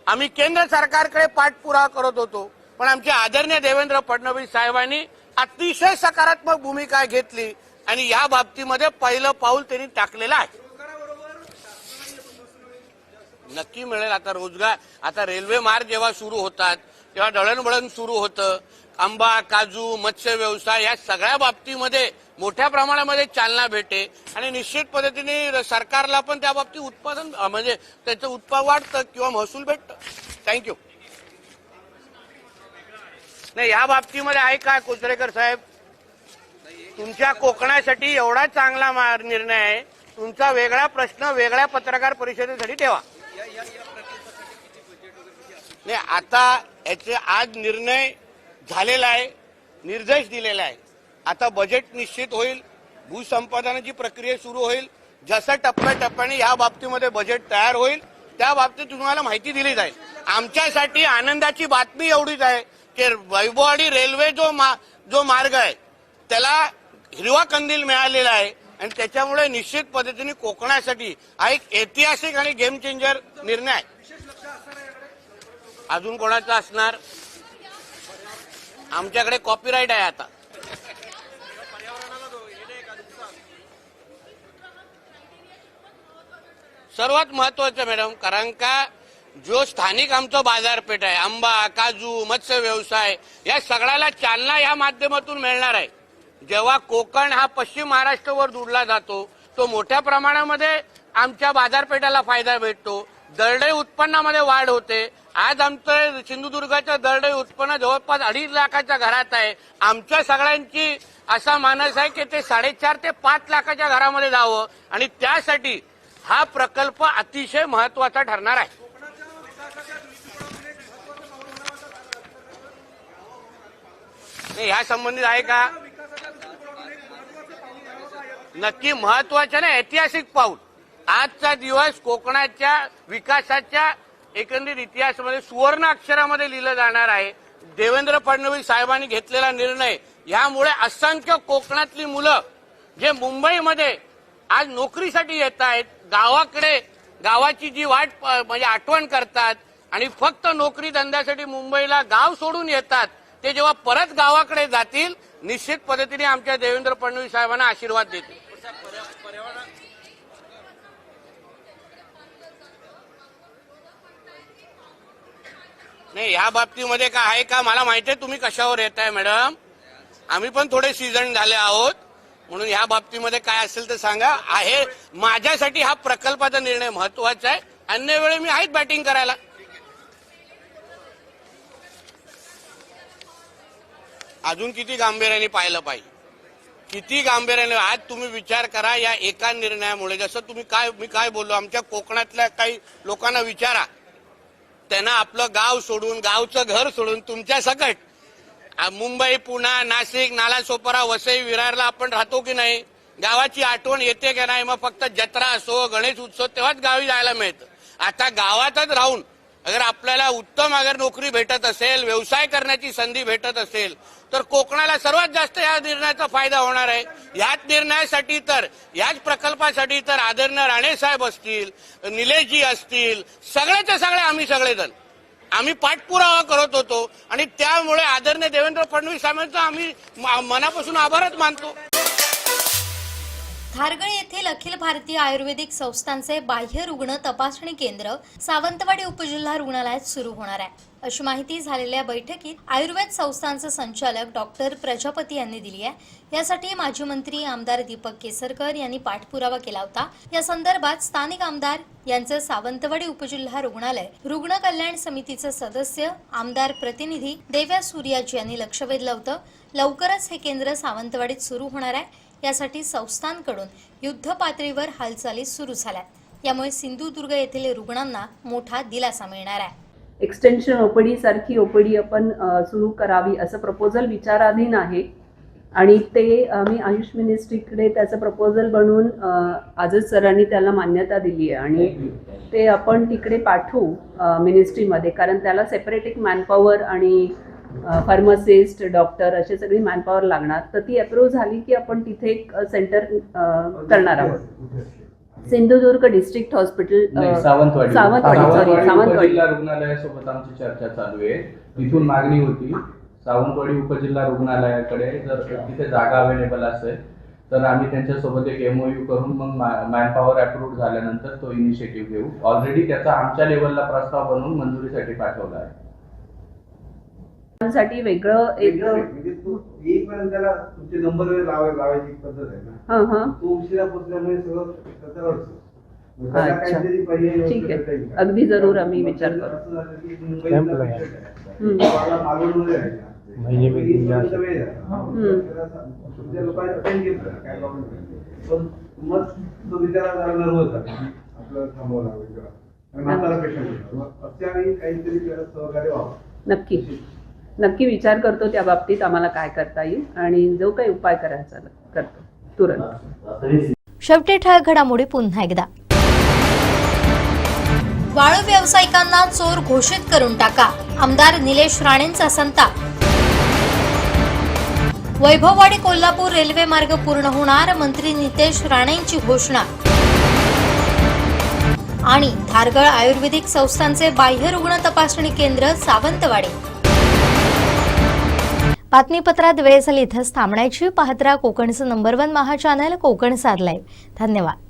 आम्ही केंद्र सरकारकडे पाठपुरावा करत होतो, पण आमचे आदरणीय देवेंद्र फडणवीस साहेबांनी अतिशय सकारात्मक भूमिका घेतली आणि या बाबतीमध्ये पहिलं पाऊल त्यांनी टाकलेलं आहे. नक्की मिळेल. आता रोजगार, आता रेल्वे मार्ग जेव्हा सुरू होतात तेव्हा दळणवळण सुरू होतं. आंबा, काजू, मत्स्य व्यवसाय या सगळ्या बाबतीमध्ये मोठ्या प्रमाणामध्ये चालना भेटे आणि निश्चित पद्धतीने सरकारला पण त्या बाबतीत उत्पादन म्हणजे त्याचं उत्पादन वाढतं किंवा महसूल भेटतं. थँक्यू. नाही, या बाबतीमध्ये आहे का कोचरेकर साहेब, तुमच्या कोकणासाठी एवढा चांगला निर्णय आहे, तुमचा वेगळा प्रश्न वेगळ्या पत्रकार परिषदेसाठी ठेवा. नाही, आता याचे आज निर्णय झालेला आहे, निर्देश दिलेला आहे. आता बजेट निश्चित होईल, भूसंपादनाची प्रक्रिया सुरू होईल. जसं टप्प्याटप्प्याने या बाबतीमध्ये बजेट तयार होईल त्या बाबतीत तुम्हाला माहिती दिली जाईल. आमच्यासाठी आनंदाची बातमी एवढीच आहे की वैभववाडी रेल्वे जो मार्ग आहे त्याला हिरवा कंदील मिळालेला आहे आणि त्याच्यामुळे निश्चित पद्धतीने कोकणासाठी हा एक ऐतिहासिक आणि गेम चेंजर निर्णय आहे. अजून कोणाचा असणार? आमच्याकडे कॉपीराईट आहे आता. सर्वात महत्वाचं मॅडम, कारण का जो स्थानिक आमचं बाजारपेठ आहे, आंबा, काजू, मत्स्य व्यवसाय, या सगळ्याला चालना या माध्यमातून मिळणार आहे. जेव्हा कोकण हा पश्चिम महाराष्ट्रावर जोडला जातो तो मोठ्या प्रमाणामध्ये आमच्या बाजारपेठाला फायदा भेटतो. दरडोई उत्पन्नामध्ये वाढ होते. आज आमचं सिंधुदुर्गाचं दरडोई उत्पन्न जवळपास 2.5 लाखाच्या घरात आहे. आमच्या सगळ्यांची असा मानस आहे की ते 4.5 ते 5 लाखाच्या घरामध्ये जावं आणि त्यासाठी हा प्रकल्प अतिशय महत्वाचा ठरणार आहे. या संबंधित आहे का? नक्की महत्वाचं ना, ऐतिहासिक पाऊल. आजचा दिवस कोकणाच्या विकासाच्या एकंदरीत इतिहासामध्ये सुवर्ण अक्षरामध्ये लिहिलं जाणार आहे. देवेंद्र फडणवीस साहेबांनी घेतलेला निर्णय यामुळे असंख्य कोकणातली मुलं जे मुंबईमध्ये आज नोकरीसाठी येत आहेत, गावाकडे गावाची जी वाट म्हणजे आठवण करतात आणि फक्त नोकरी धंद्यासाठी मुंबईला गाव सोडून येतात, ते जेव्हा परत गावाकडे जातील निश्चित पद्धतीने आमच्या देवेंद्र फडणवीस साहेबांना आशीर्वाद देतील. नाही, या बाबतीमध्ये काय आहे का मला माहिती आहे तुम्ही कशावर येत आहे मॅडम. आम्ही पण थोडे सीझन झाले आहोत म्हणून या बाबतीमध्ये काय असेल तर सांगा. आहे माझ्यासाठी हा प्रकल्पाचा निर्णय महत्वाचा आहे. अन्य वेळी मी आहेच बॅटिंग करायला. अजून किती गांभीर्याने पाहिलं पाहिजे, किती गांभीर्याने. आज तुम्ही विचार करा या एका निर्णयामुळे. जसं मी काय बोललो, आमच्या कोकणातल्या काही लोकांना विचारा, त्यांना आपलं गाव सोडून गावचं घर सोडून तुमच्या सकट मुंबई, पुणे, नाशिक, नालासोपारा, वसई, विरारला आपण राहतो की नाही? गावाची आठवण येते की नाही? मग फक्त जत्रा असो, गणेश उत्सव तेव्हाच गावी जायला मिळतं. आता गावातच राहून अगर आपल्याला उत्तम नोकरी भेटत असेल, व्यवसाय करण्याची संधी भेटत असेल तर कोकणाला सर्वात जास्त या निर्णयाचा फायदा होणार आहे. याच निर्णयासाठी तर, याच प्रकल्पासाठी तर आदरणीय राणे साहेब असतील, निलेशजी असतील, सगळेचे सगळे आम्ही सगळेजण आम्ही पाठपुरावा करत होतो आणि त्यामुळे आदरणीय देवेंद्र फडणवीस साहेबांचा आम्ही मनापासून आभारच मानतो. खारगळ येथील अखिल भारतीय आयुर्वेदिक संस्थांचे बाह्य रुग्ण तपासणी केंद्र सावंतवाडी उपजिल्हा रुग्णालयात सुरू होणार आहे, अशी माहिती झालेल्या बैठकीत आयुर्वेद संस्थांचे संचालक डॉक्टर प्रजापती यांनी दिली आहे. यासाठी माजी मंत्री आमदार दीपक केसरकर यांनी पाठपुरावा केला होता. या संदर्भात स्थानिक आमदार यांचे सावंतवाडी उपजिल्हा रुग्णालय रुग्ण कल्याण समितीचे सदस्य आमदार प्रतिनिधी देव्या सूर्याजी यांनी लक्ष वेधलं होतं. लवकरच हे केंद्र सावंतवाडीत सुरू होणार आहे. यासाठी संस्थांकडून युद्ध पातळीवर हालचाली सुरू झाल्या. यामुळे सिंधुदुर्ग येथील रुग्णांना मोठा दिलासा मिळणार आहे. एक्सटेन्शन ओपीडी सारखी ओपीडी आपण सुरू करावी असं प्रपोजल विचाराधीन आहे आणि ते आम्ही आयुष मिनिस्ट्रीकडे त्याचं प्रपोजल बनवून आजच सरांनी त्याला मान्यता दिली आहे आणि ते आपण तिकडे पाठवू मिनिस्ट्रीमध्ये, कारण त्याला सेपरेट एक मॅनपॉवर आणि फार्मासिस्ट, डॉक्टर असे सगळी मॅनपॉवर लागणार. तर ती अप्रूव्ह झाली की आपण तिथे एक सेंटर करणार आहोत. सिंधुदुर्ग डिस्ट्रिक्ट हॉस्पिटल सावंतवाडी जिल्हा रुग्णालयासोबत आमची चर्चा चालू आहे. तिथून मागणी होती सावंतवाडी उपजिल्हा रुग्णालयाकडे जर तिथे जागा अवेलेबल असेल तर आम्ही त्यांच्यासोबत एक MOU करून मग मॅनपॉवर अप्रूव्ह झाल्यानंतर तो इनिशिएटिव्ह घेऊ. ऑलरेडी त्याचा आमच्या लेवलला प्रस्ताव बनवून मंजुरीसाठी पाठवला आहे. साठी वेगळं एक त्याला तुमचे नंबर लावायची पद्धत आहे ना, तो उशिरा पोचल्यामुळे सगळं ठीक आहे, अगदी जरूर आम्ही विचार करू. नक्की नक्की विचार करतो त्या बाबतीत आम्हाला काय करता येईल आणि जो काही उपाय करायचा करतो तुरंत. शेवटी ठळक घडामोडी पुन्हा एकदा. वाळू व्यावसायिकांना चोर घोषित करून टाका, आमदार निलेश राणेंचा संताप. वैभववाडी कोल्हापूर रेल्वे मार्ग पूर्ण होणार, मंत्री नितेश राणेंची घोषणा. आणि धारगळ आयुर्वेदिक संस्थांचे बाह्य रुग्ण तपासणी केंद्र सावंतवाडी. बातमीपत्रात वेळ झाली इथंच थांबण्याची. पाहत राहा कोकणचं नंबर 1 महा चॅनल कोकण साध लाईव्ह. धन्यवाद.